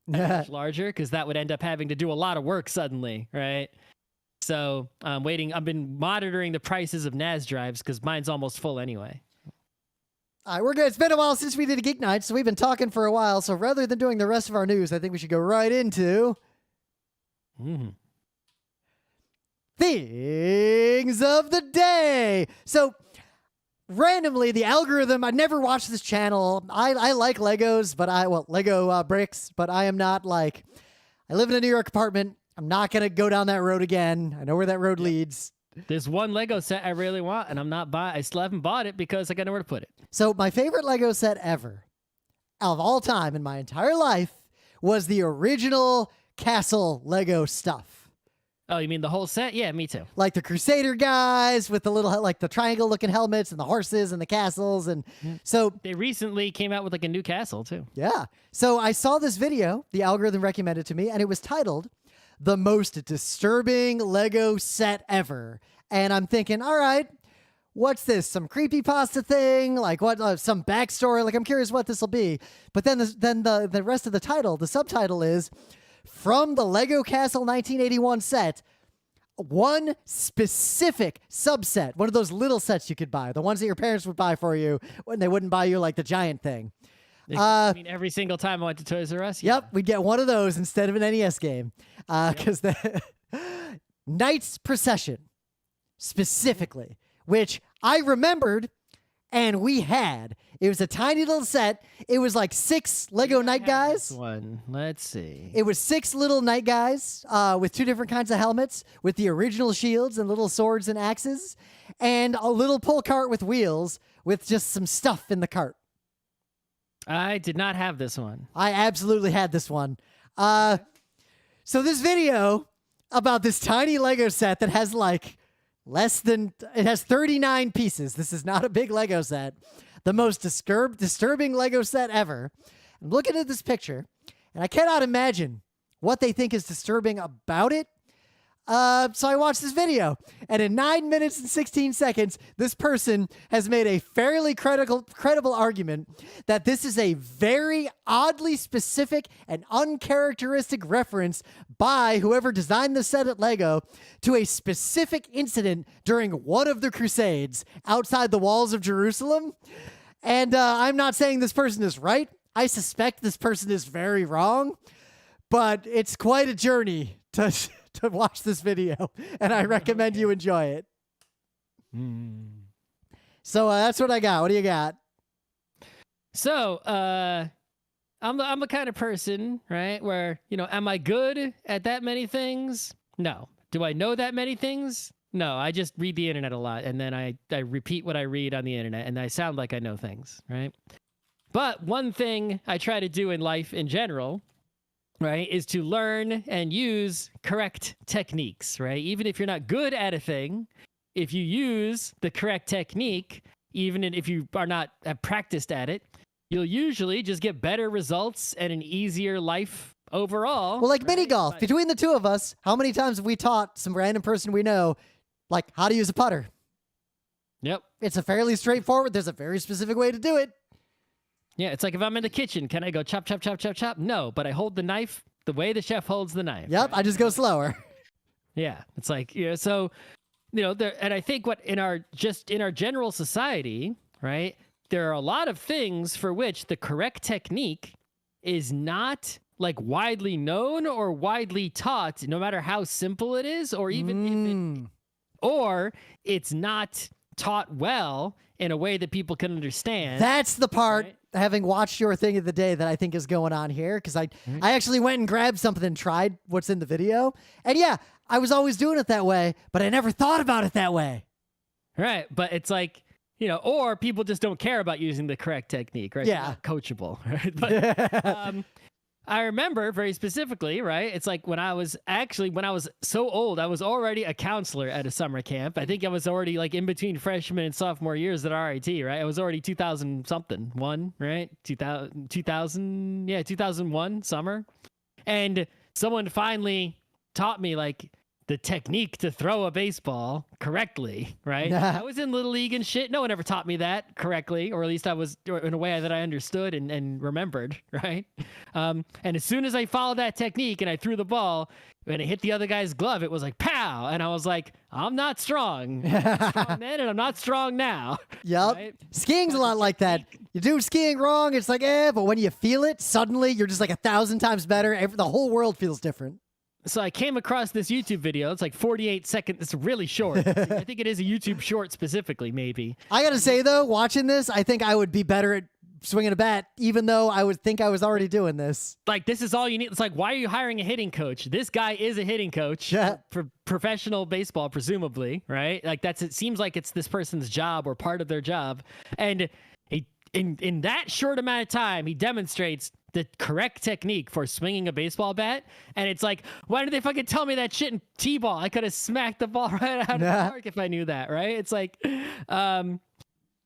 much larger, because that would end up having to do a lot of work suddenly, right? So I'm waiting. I've been monitoring the prices of NAS drives because mine's almost full anyway. All right, we're good. It's been a while since we did a Geek Night, so we've been talking for a while. So rather than doing the rest of our news, I think we should go right into Things of the Day. So randomly, the algorithm, I never watched this channel. I like Legos, but Lego bricks, but I am not like, I live in a New York apartment. I'm not going to go down that road again. I know where that road leads. There's one Lego set I really want, and I still haven't bought it because I got nowhere to put it. So my favorite Lego set ever, of all time in my entire life, was the original Castle Lego stuff. Oh, you mean the whole set? Yeah, me too. Like the Crusader guys with the little, like the triangle looking helmets and the horses and the castles. And so they recently came out with like a new castle too. Yeah. So I saw this video, the algorithm recommended to me, and it was titled "The Most Disturbing Lego Set Ever." And I'm thinking, all right, what's this? Some creepypasta thing? Like what? Some backstory? Like I'm curious what this will be. But then the rest of the title, the subtitle is "From the Lego Castle 1981 set, one specific subset," one of those little sets you could buy, the ones that your parents would buy for you when they wouldn't buy you like the giant thing. I mean, every single time I went to Toys R Us? Yep, we'd get one of those instead of an NES game. Because the Knight's Procession, specifically, which I remembered and we had. It was a tiny little set. It was like 6 Lego Knight guys. One. Let's see. It was 6 little Knight guys with 2 different kinds of helmets, with the original shields and little swords and axes, and a little pull cart with wheels with just some stuff in the cart. I did not have this one. I absolutely had this one. So this video about this tiny Lego set that has like it has 39 pieces. This is not a big Lego set. The most disturbing Lego set ever. I'm looking at this picture, and I cannot imagine what they think is disturbing about it. So I watched this video, and in 9 minutes and 16 seconds, this person has made a fairly credible argument that this is a very oddly specific and uncharacteristic reference by whoever designed the set at Lego to a specific incident during one of the Crusades outside the walls of Jerusalem. And I'm not saying this person is right. I suspect this person is very wrong, but it's quite a journey to watch this video, and I recommend you enjoy it. So that's what I got. What do you got? So I'm the kind of person, right, where, am I good at that many things? No. Do I know that many things? No. I just read the internet a lot, and then I repeat what I read on the internet, and I sound like I know things, right? But one thing I try to do in life in general, right, is to learn and use correct techniques, right? Even if you're not good at a thing, if you use the correct technique, even if you are not practiced at it, you'll usually just get better results and an easier life overall. Well, like mini right? golf, But- between the two of us, how many times have we taught some random person we know, like, how to use a putter? Yep. It's a fairly straightforward, there's a very specific way to do it. Yeah, it's like if I'm in the kitchen, can I go chop, chop, chop, chop, chop? No, but I hold the knife the way the chef holds the knife. Yep, right? I just go slower. Yeah, it's like, so, and I think in our general society, right, there are a lot of things for which the correct technique is not like widely known or widely taught, no matter how simple it is, or even if it, or it's not taught well in a way that people can understand. That's the part, right? having watched your thing of the day, that I think is going on here, because I actually went and grabbed something and tried what's in the video. And yeah, I was always doing it that way, but I never thought about it that way. Right, but it's like, or people just don't care about using the correct technique, right? Yeah. They're not coachable, right? But I remember very specifically, right? It's like when I was so old, I was already a counselor at a summer camp. I think I was already like in between freshman and sophomore years at RIT, right? I was already 2000 something, right? 2001 summer. And someone finally taught me like the technique to throw a baseball correctly, right? I was in Little League and shit. No one ever taught me that correctly, or at least I was in a way that I understood and remembered, right? And as soon as I followed that technique and I threw the ball, when it hit the other guy's glove, it was like, pow! And I was like, I'm not strong. I'm strong then, and I'm not strong now. Yep. Right? Skiing's a lot like that. You do skiing wrong, it's like, but when you feel it, suddenly you're just like 1,000 times better. The whole world feels different. So I came across this YouTube video. It's like 48 seconds. It's really short. I think it is a YouTube short specifically, maybe. I gotta say, though, watching this, I think I would be better at swinging a bat, even though I would think I was already doing this. Like, this is all you need. It's like, why are you hiring a hitting coach? This guy is a hitting coach for professional baseball, presumably, right? Like, it seems like it's this person's job or part of their job. And in that short amount of time, he demonstrates the correct technique for swinging a baseball bat. And it's like, why did they fucking tell me that shit in T-ball? I could have smacked the ball right out of the park if I knew that, right? It's like, so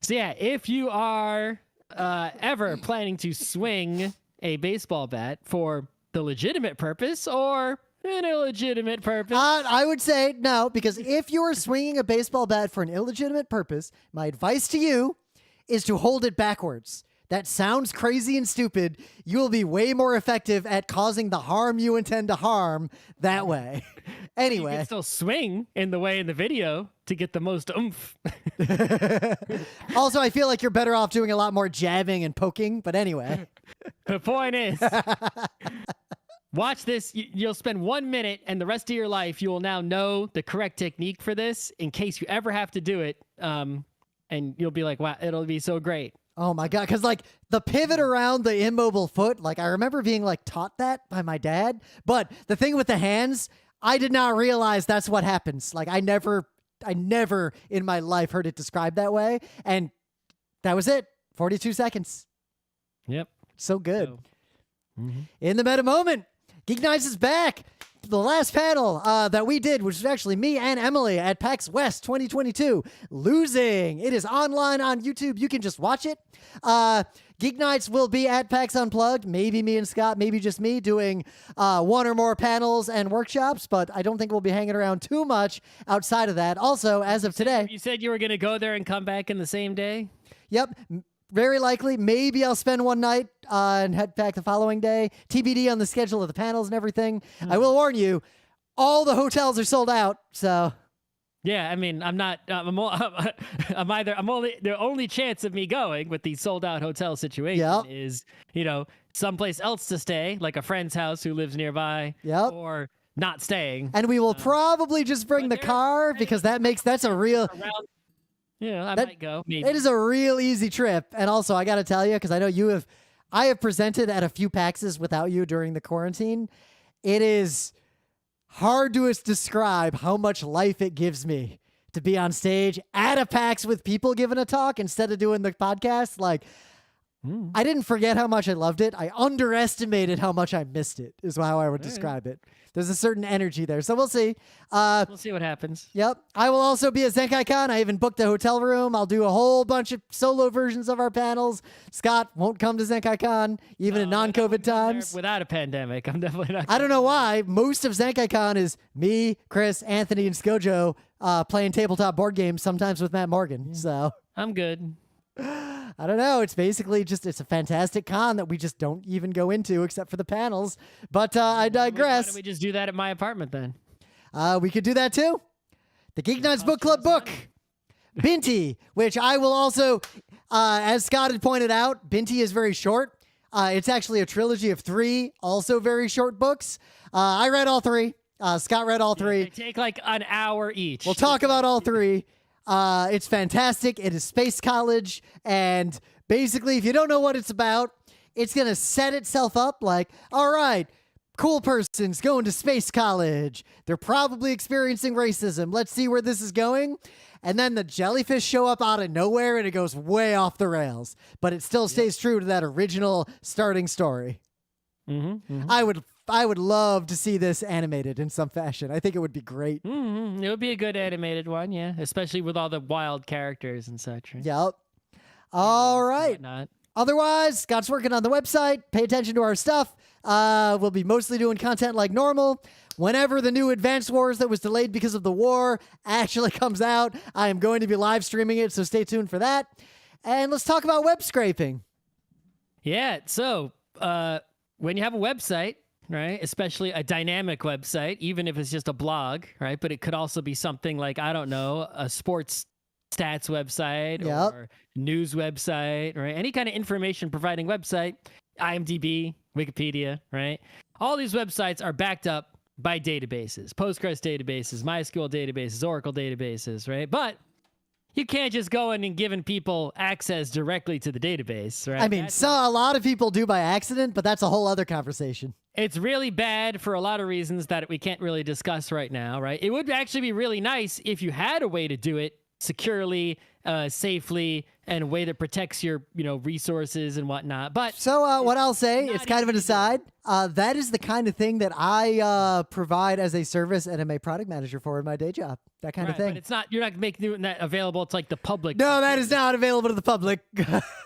yeah, if you are ever planning to swing a baseball bat for the legitimate purpose or an illegitimate purpose. I would say no, because if you are swinging a baseball bat for an illegitimate purpose, my advice to you is to hold it backwards. That sounds crazy and stupid. You will be way more effective at causing the harm you intend to harm that way. Anyway. You can still swing in the way in the video to get the most oomph. Also, I feel like you're better off doing a lot more jabbing and poking, but anyway. The point is, watch this. You'll spend 1 minute and the rest of your life, you will now know the correct technique for this in case you ever have to do it. And you'll be like, wow, it'll be so great. Oh my God. Cause like the pivot around the immobile foot, like I remember being like taught that by my dad, but the thing with the hands, I did not realize that's what happens. Like I never in my life heard it described that way. And that was it. 42 seconds. Yep. So good. In the meta moment, GeekNights is back. The last panel that we did, which was actually me and Emily at PAX West 2022, losing. It is online on YouTube. You can just watch it. GeekNights will be at PAX Unplugged. Maybe me and Scott, maybe just me, doing one or more panels and workshops, but I don't think we'll be hanging around too much outside of that. Also, as of today... You said you were going to go there and come back in the same day? Yep. Very likely. Maybe I'll spend one night and head back the following day. TBD on the schedule of the panels and everything. I will warn you, all the hotels are sold out, so... Yeah, I mean, I'm not. I'm only the only chance of me going with the sold out hotel situation is, someplace else to stay, like a friend's house who lives nearby, or not staying. And we will probably just bring the car because that's a real. I might go. Maybe. It is a real easy trip, and also I got to tell you, because I know I have presented at a few PAXs without you during the quarantine. It is hard to describe how much life it gives me to be on stage at a PAX with people giving a talk instead of doing the podcast. Like, I didn't forget how much I loved it. I underestimated how much I missed it, is how I would describe it. There's a certain energy there. So we'll see. We'll see what happens. Yep. I will also be at ZenkaiCon. I even booked a hotel room. I'll do a whole bunch of solo versions of our panels. Scott won't come to ZenkaiCon, even in non-COVID times. Without a pandemic, I'm definitely not. I don't know why. Most of ZenkaiCon is me, Chris, Anthony, and Skojo playing tabletop board games, sometimes with Matt Morgan. So I'm good. I don't know. It's basically it's a fantastic con that we just don't even go into except for the panels. But I digress. Why don't we just do that at my apartment then? We could do that too. The GeekNights Book Club book, Binti, which I will also, as Scott had pointed out, Binti is very short. It's actually a trilogy of 3, also very short books. I read all 3. Scott read all 3. They take like an hour each. We'll talk about all 3. It's fantastic. It is Space College. And basically, if you don't know what it's about, it's going to set itself up like, all right, cool person's going to Space College. They're probably experiencing racism. Let's see where this is going. And then the jellyfish show up out of nowhere and it goes way off the rails. But it still stays true to that original starting story. I would love to see this animated in some fashion. I think it would be great. It would be a good animated one, yeah. Especially with all the wild characters and such. Right? Yep. All right. Otherwise, Scott's working on the website. Pay attention to our stuff. We'll be mostly doing content like normal. Whenever the new Advanced Wars that was delayed because of the war actually comes out, I am going to be live streaming it, so stay tuned for that. And let's talk about web scraping. Yeah, so when you have a website, right, especially a dynamic website, even if it's just a blog, right, but it could also be something like, I don't know, a sports stats website or news website, right, any kind of information providing website, IMDb, Wikipedia, right, all these websites are backed up by databases, Postgres databases, MySQL databases, Oracle databases, right, but you can't just go in and giving people access directly to the database, right? I mean, a lot of people do by accident, but that's a whole other conversation. It's really bad for a lot of reasons that we can't really discuss right now, right? It would actually be really nice if you had a way to do it securely, safely, and a way that protects your, resources and whatnot. But so what I'll say, it's kind of an aside. That is the kind of thing that I provide as a service and am a product manager for in my day job. That kind of thing. But it's not. You're not making that available to like the public. No, that is not available to the public.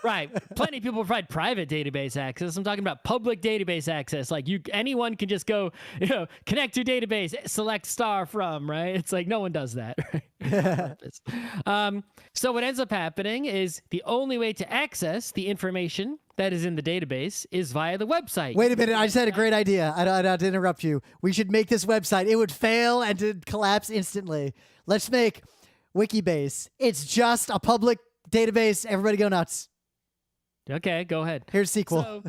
Right. Plenty of people provide private database access. I'm talking about public database access. Like anyone can just go, connect to database, select star from. Right. It's like no one does that. Right? So what ends up happening is the only way to access the information that is in the database is via the website. Wait a minute. I just had a great idea. I don't to interrupt you. We should make this website. It would fail and to collapse instantly. Let's make Wikibase. It's just a public database. Everybody go nuts. Okay, go ahead. Here's sequel. So,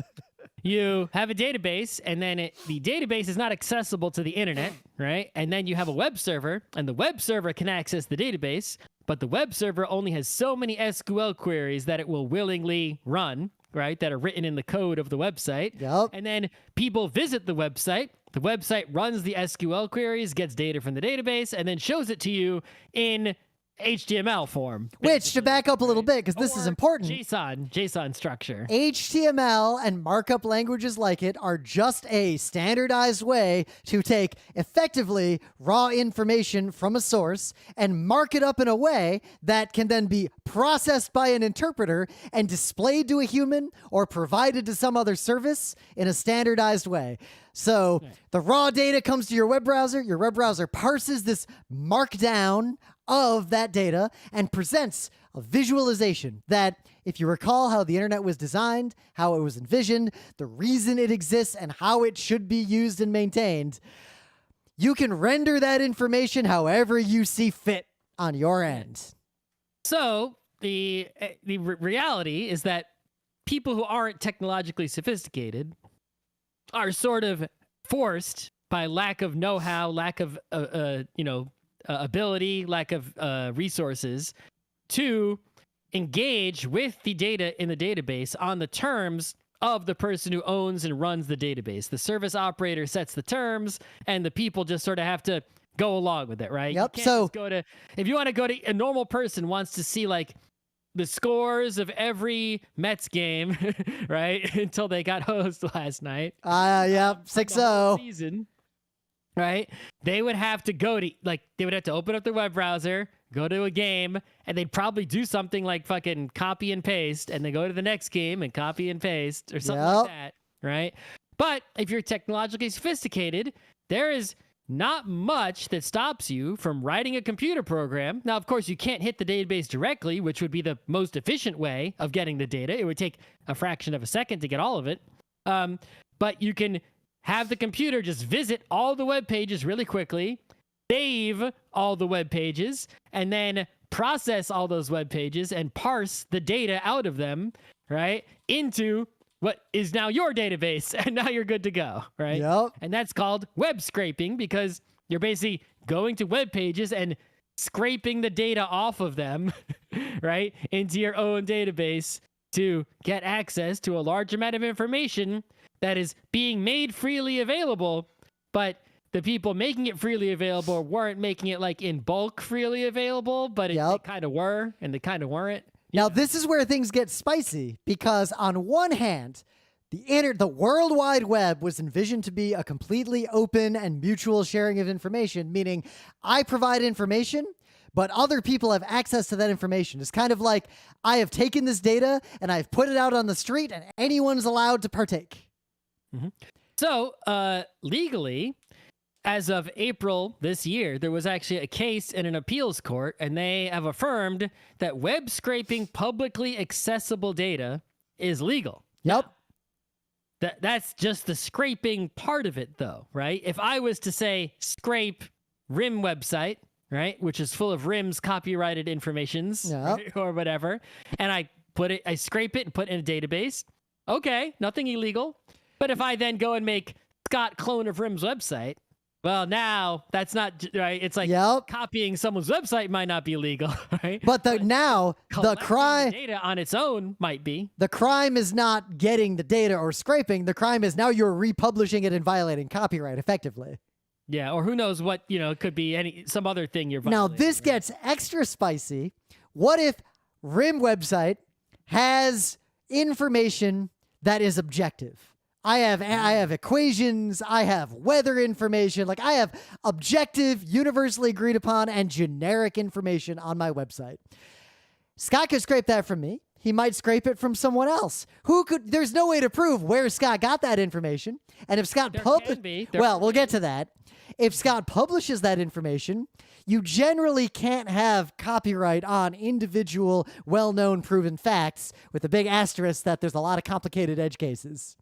you have a database, and then the database is not accessible to the internet, right? And then you have a web server, and the web server can access the database, but the web server only has so many SQL queries that it will willingly run, right, that are written in the code of the website. Yep. And then people visit the website runs the SQL queries, gets data from the database, and then shows it to you in HTML form. Which, to back up a little bit, because this is important. JSON structure. HTML and markup languages like it are just a standardized way to take effectively raw information from a source and mark it up in a way that can then be processed by an interpreter and displayed to a human or provided to some other service in a standardized way. So the raw data comes to your web browser parses this markdown of that data and presents a visualization that, if you recall how the internet was designed, how it was envisioned, the reason it exists, and how it should be used and maintained, you can render that information however you see fit on your end. So the reality is that people who aren't technologically sophisticated are sort of forced by lack of know-how, lack of ability, lack of resources to engage with the data in the database on the terms of the person who owns and runs the database. The service operator sets the terms, and the people just sort of have to go along with it, right? Yep. You can't just if you want to go to a normal person wants to see like the scores of every Mets game, right? Until they got hosed last night. Yeah, 6-0. Season, right? They would have to they would have to open up their web browser, go to a game, and they'd probably do something like fucking copy and paste, and then go to the next game and copy and paste or something like that, right? But if you're technologically sophisticated, there is not much that stops you from writing a computer program. Now, of course, you can't hit the database directly, which would be the most efficient way of getting the data. It would take a fraction of a second to get all of it. But you can have the computer just visit all the web pages really quickly, save all the web pages, and then process all those web pages and parse the data out of them, right, into what is now your database, and now you're good to go, right? Yep. And that's called web scraping, because you're basically going to web pages and scraping the data off of them, right, into your own database to get access to a large amount of information that is being made freely available, but the people making it freely available weren't making it like in bulk freely available, but they kind of were, and they kind of weren't. Now, this is where things get spicy, because on one hand, the World Wide Web was envisioned to be a completely open and mutual sharing of information, meaning I provide information, but other people have access to that information. It's kind of like I have taken this data and I've put it out on the street and anyone's allowed to partake. Mm-hmm. So, legally, as of April this year, there was actually a case in an appeals court, and they have affirmed that web scraping publicly accessible data is legal. Yep. That's just the scraping part of it, though, right? If I was to say scrape Rym website, right, which is full of Rym's copyrighted informations right, or whatever, and I scrape it and put it in a database, okay, nothing illegal. But if I then go and make Scott clone of Rym's website, well, now that's not right. It's like copying someone's website might not be illegal, right? But the crime data on its own might be. The crime is not getting the data or scraping. The crime is now you're republishing it and violating copyright effectively. Yeah, or who knows what, it could be some other thing you're violating. Now, this gets extra spicy. What if Rym website has information that is objective? I have equations, I have weather information, like I have objective, universally agreed upon, and generic information on my website. Scott could scrape that from me. He might scrape it from someone else. There's no way to prove where Scott got that information. And if Scott we'll get to that. If Scott publishes that information, you generally can't have copyright on individual, well-known, proven facts, with a big asterisk that there's a lot of complicated edge cases.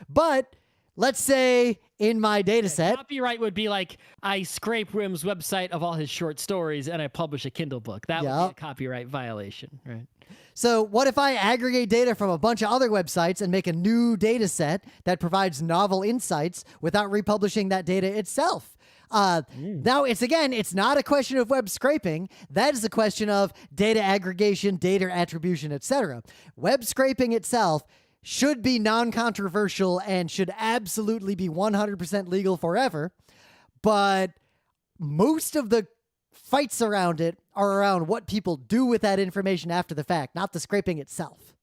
But let's say in my data set, copyright would be like I scrape Rym's website of all his short stories and I publish a Kindle book. That would be a copyright violation, right? So what if I aggregate data from a bunch of other websites and make a new data set that provides novel insights without republishing that data itself? Now, it's not a question of web scraping. That is a question of data aggregation, data attribution, etc. Web scraping itself should be non-controversial and should absolutely be 100% legal forever. But most of the fights around it are around what people do with that information after the fact, not the scraping itself.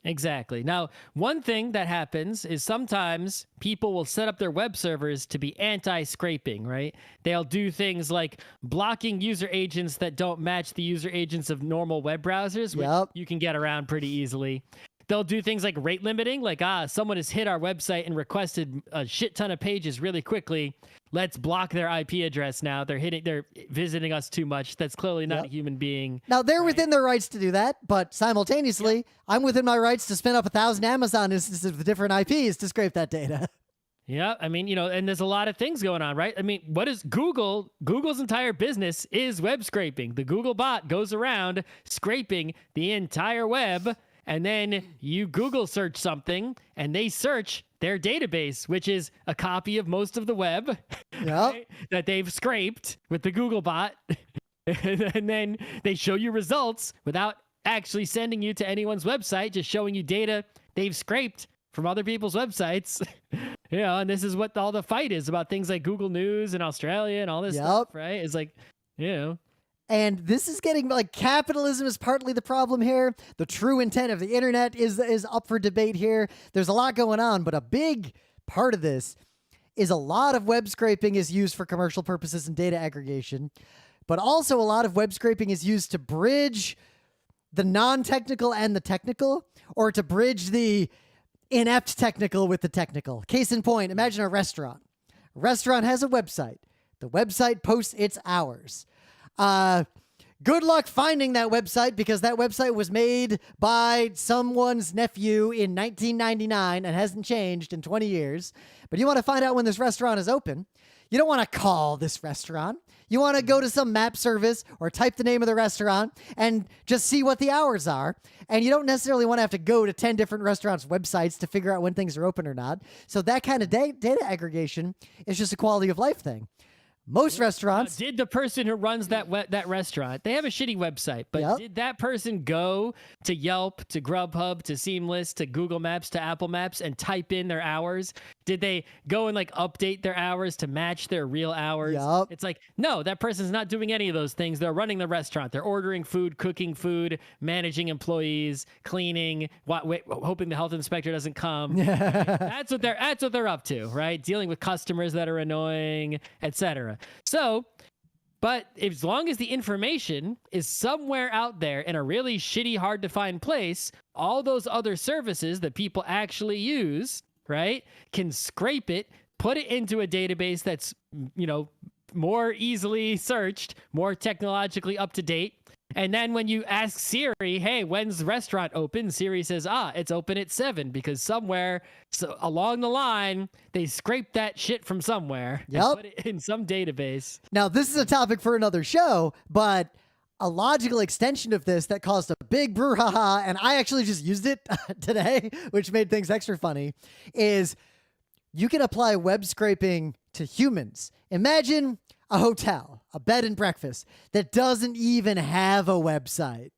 Exactly. Now, one thing that happens is sometimes people will set up their web servers to be anti-scraping, right? They'll do things like blocking user agents that don't match the user agents of normal web browsers, which you can get around pretty easily. They'll do things like rate limiting, like, someone has hit our website and requested a shit ton of pages really quickly. Let's block their IP address now. They're visiting us too much. That's clearly not a human being. Now, they're within their rights to do that, but simultaneously, I'm within my rights to spin up 1,000 Amazon instances with different IPs to scrape that data. Yeah, I mean, and there's a lot of things going on, right? I mean, what is Google's entire business is web scraping. The Google bot goes around scraping the entire web. And then you Google search something, and they search their database, which is a copy of most of the web right, that they've scraped with the Google bot. And then they show you results without actually sending you to anyone's website, just showing you data they've scraped from other people's websites. And this is what all the fight is about, things like Google News in Australia and all this stuff, right? It's like, And this is getting like capitalism is partly the problem here. The true intent of the internet is up for debate here. There's a lot going on, but a big part of this is a lot of web scraping is used for commercial purposes and data aggregation, but also a lot of web scraping is used to bridge the non-technical and the technical, or to bridge the inept technical with the technical. Case in point, imagine a restaurant. A restaurant has a website. The website posts its hours. Good luck finding that website because that website was made by someone's nephew in 1999 and hasn't changed in 20 years. But you want to find out when this restaurant is open. You don't want to call this restaurant. You want to go to some map service or type the name of the restaurant and just see what the hours are. And you don't necessarily want to have to go to 10 different restaurants' websites to figure out when things are open or not. So that kind of data aggregation is just a quality of life thing. Most restaurants... did the person who runs that restaurant, they have a shitty website, but did that person go to Yelp, to Grubhub, to Seamless, to Google Maps, to Apple Maps, and type in their hours? Did they go and like update their hours to match their real hours? Yep. It's like, no, that person's not doing any of those things. They're running the restaurant. They're ordering food, cooking food, managing employees, cleaning, hoping the health inspector doesn't come. That's what they're up to, right? Dealing with customers that are annoying, etc. So, but as long as the information is somewhere out there in a really shitty, hard to find place, all those other services that people actually use, right, can scrape it, put it into a database that's, more easily searched, more technologically up to date. And then when you ask Siri, hey, when's the restaurant open? Siri says, it's open at 7 because somewhere along the line, they scraped that shit from somewhere and put it in some database. Now, this is a topic for another show, but a logical extension of this that caused a big brouhaha, and I actually just used it today, which made things extra funny, is you can apply web scraping to humans. Imagine a hotel, a bed and breakfast that doesn't even have a website.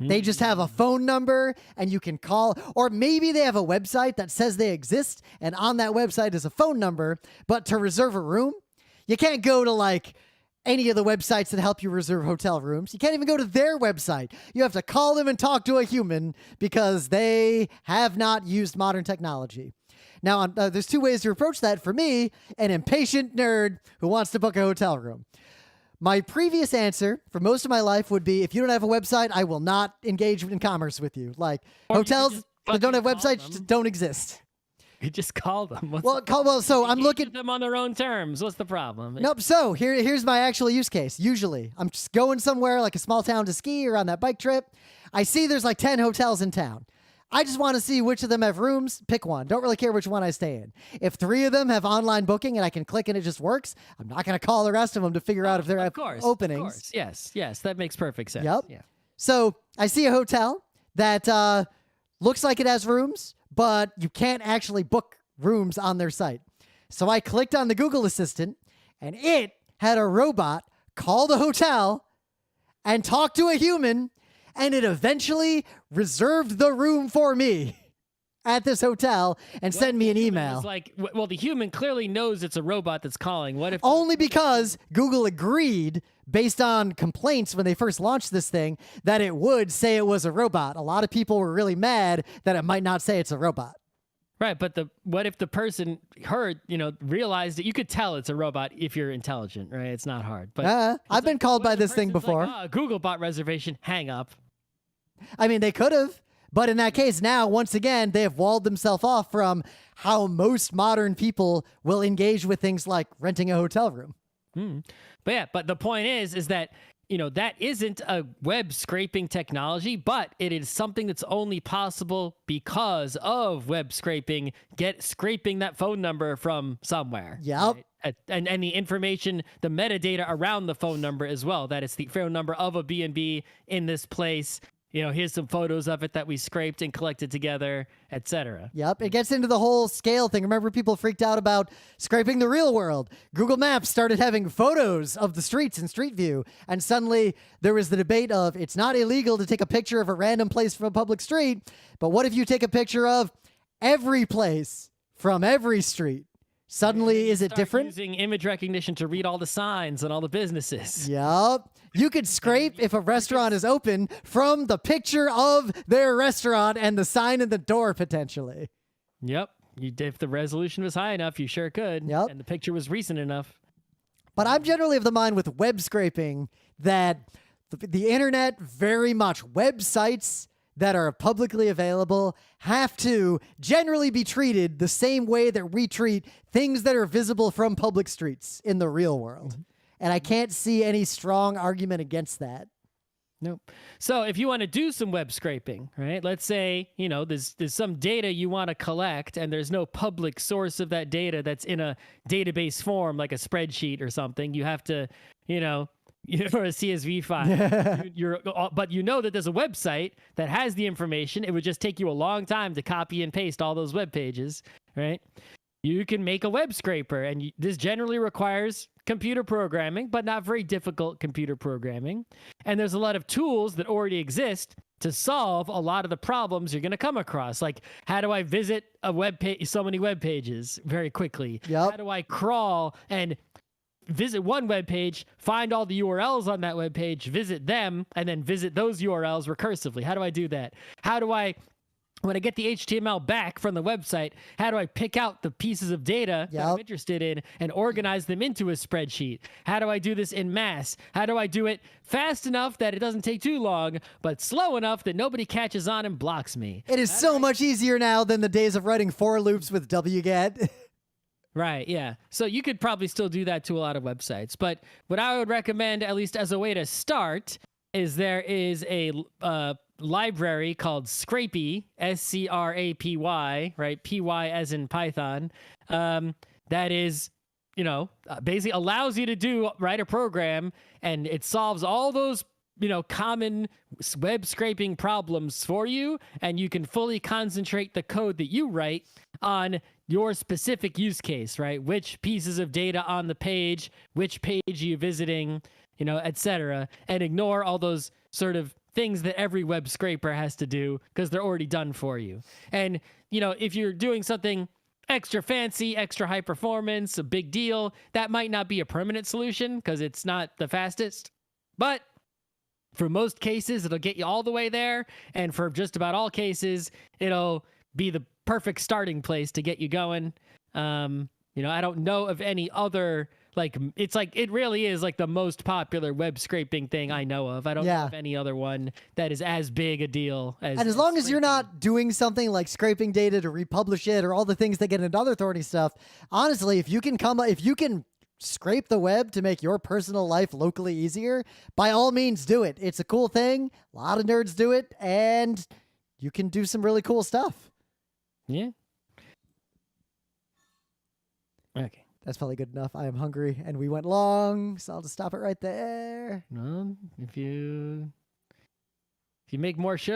They just have a phone number and you can call, or maybe they have a website that says they exist and on that website is a phone number, but to reserve a room, you can't go to like any of the websites that help you reserve hotel rooms. You can't even go to their website. You have to call them and talk to a human because they have not used modern technology. Now, there's two ways to approach that for me, an impatient nerd who wants to book a hotel room. My previous answer for most of my life would be, if you don't have a website, I will not engage in commerce with you. Like, or hotels that don't have websites just don't exist. You just call them. So I'm looking at them on their own terms. What's the problem? Nope. So here's my actual use case. Usually, I'm just going somewhere like a small town to ski or on that bike trip. I see there's like 10 hotels in town. I just want to see which of them have rooms. Pick one. Don't really care which one I stay in. If 3 of them have online booking and I can click and it just works, I'm not going to call the rest of them to figure out if they're openings. Of course. Yes. That makes perfect sense. Yep. Yeah. So I see a hotel that looks like it has rooms, but you can't actually book rooms on their site. So I clicked on the Google Assistant and it had a robot call the hotel and talk to a human, and it eventually reserved the room for me at this hotel and sent me an email. The human clearly knows it's a robot that's calling. What if only because Google agreed, based on complaints when they first launched this thing, that it would say it was a robot. A lot of people were really mad that it might not say it's a robot. Right, but what if the person realized that you could tell it's a robot if you're intelligent, right? It's not hard. But I've been called by this thing before. Google bot reservation, hang up. I mean, they could have, but in that case, now, once again, they have walled themselves off from how most modern people will engage with things like renting a hotel room. But the point is that, that isn't a web scraping technology, but it is something that's only possible because of web scraping, scraping that phone number from somewhere. Yep. Right? And the information, the metadata around the phone number as well, that it's the phone number of a B&B in this place. Here's some photos of it that we scraped and collected together, etc. Yep, it gets into the whole scale thing. Remember, people freaked out about scraping the real world. Google Maps started having photos of the streets in Street View, and suddenly there was the debate of, it's not illegal to take a picture of a random place from a public street, but what if you take a picture of every place from every street? Suddenly, is it Start different? Using image recognition to read all the signs and all the businesses. Yup. You could scrape if a restaurant is open from the picture of their restaurant and the sign in the door, potentially. Yep. If the resolution was high enough, you sure could. Yep. And the picture was recent enough. But I'm generally of the mind with web scraping that the internet, very much websites that are publicly available, have to generally be treated the same way that we treat things that are visible from public streets in the real world. And I can't see any strong argument against that. Nope. So if you want to do some web scraping, right? Let's say, there's some data you want to collect and there's no public source of that data that's in a database form, like a spreadsheet or something. You have to, or a CSV file. But you know that there's a website that has the information. It would just take you a long time to copy and paste all those web pages, right? You can make a web scraper, and this generally requires computer programming, but not very difficult computer programming. And there's a lot of tools that already exist to solve a lot of the problems you're going to come across. Like, how do I visit a web page, so many web pages very quickly? Yep. How do I crawl and visit one web page, find all the URLs on that web page, visit them, and then visit those URLs recursively? How do I do that? How do I, when I get the HTML back from the website, how do I pick out the pieces of data that I'm interested in and organize them into a spreadsheet? How do I do this in mass? How do I do it fast enough that it doesn't take too long, but slow enough that nobody catches on and blocks me? It is so much easier now than the days of writing for loops with wget. Right, yeah. So you could probably still do that to a lot of websites. But what I would recommend, at least as a way to start, is there is a library called Scrapy, SCRAPY, right? PY as in Python. That is, basically allows you to write a program, and it solves all those, common web scraping problems for you, and you can fully concentrate the code that you write on your specific use case, right? Which pieces of data on the page, which page are you visiting, etc., and ignore all those sort of things that every web scraper has to do because they're already done for you. And, if you're doing something extra fancy, extra high performance, a big deal, that might not be a permanent solution because it's not the fastest. But for most cases, it'll get you all the way there. And for just about all cases, it'll be the perfect starting place to get you going. I don't know of any other, it really is like the most popular web scraping thing I know of. I don't know of any other one that is as big a deal as. And as long as you're not doing something like scraping data to republish it or all the things that get into other thorny stuff, honestly, if you can scrape the web to make your personal life locally easier, by all means do it. It's a cool thing. A lot of nerds do it, and you can do some really cool stuff. Yeah. Okay. That's probably good enough. I am hungry, and we went long, so I'll just stop it right there. If you make more shows,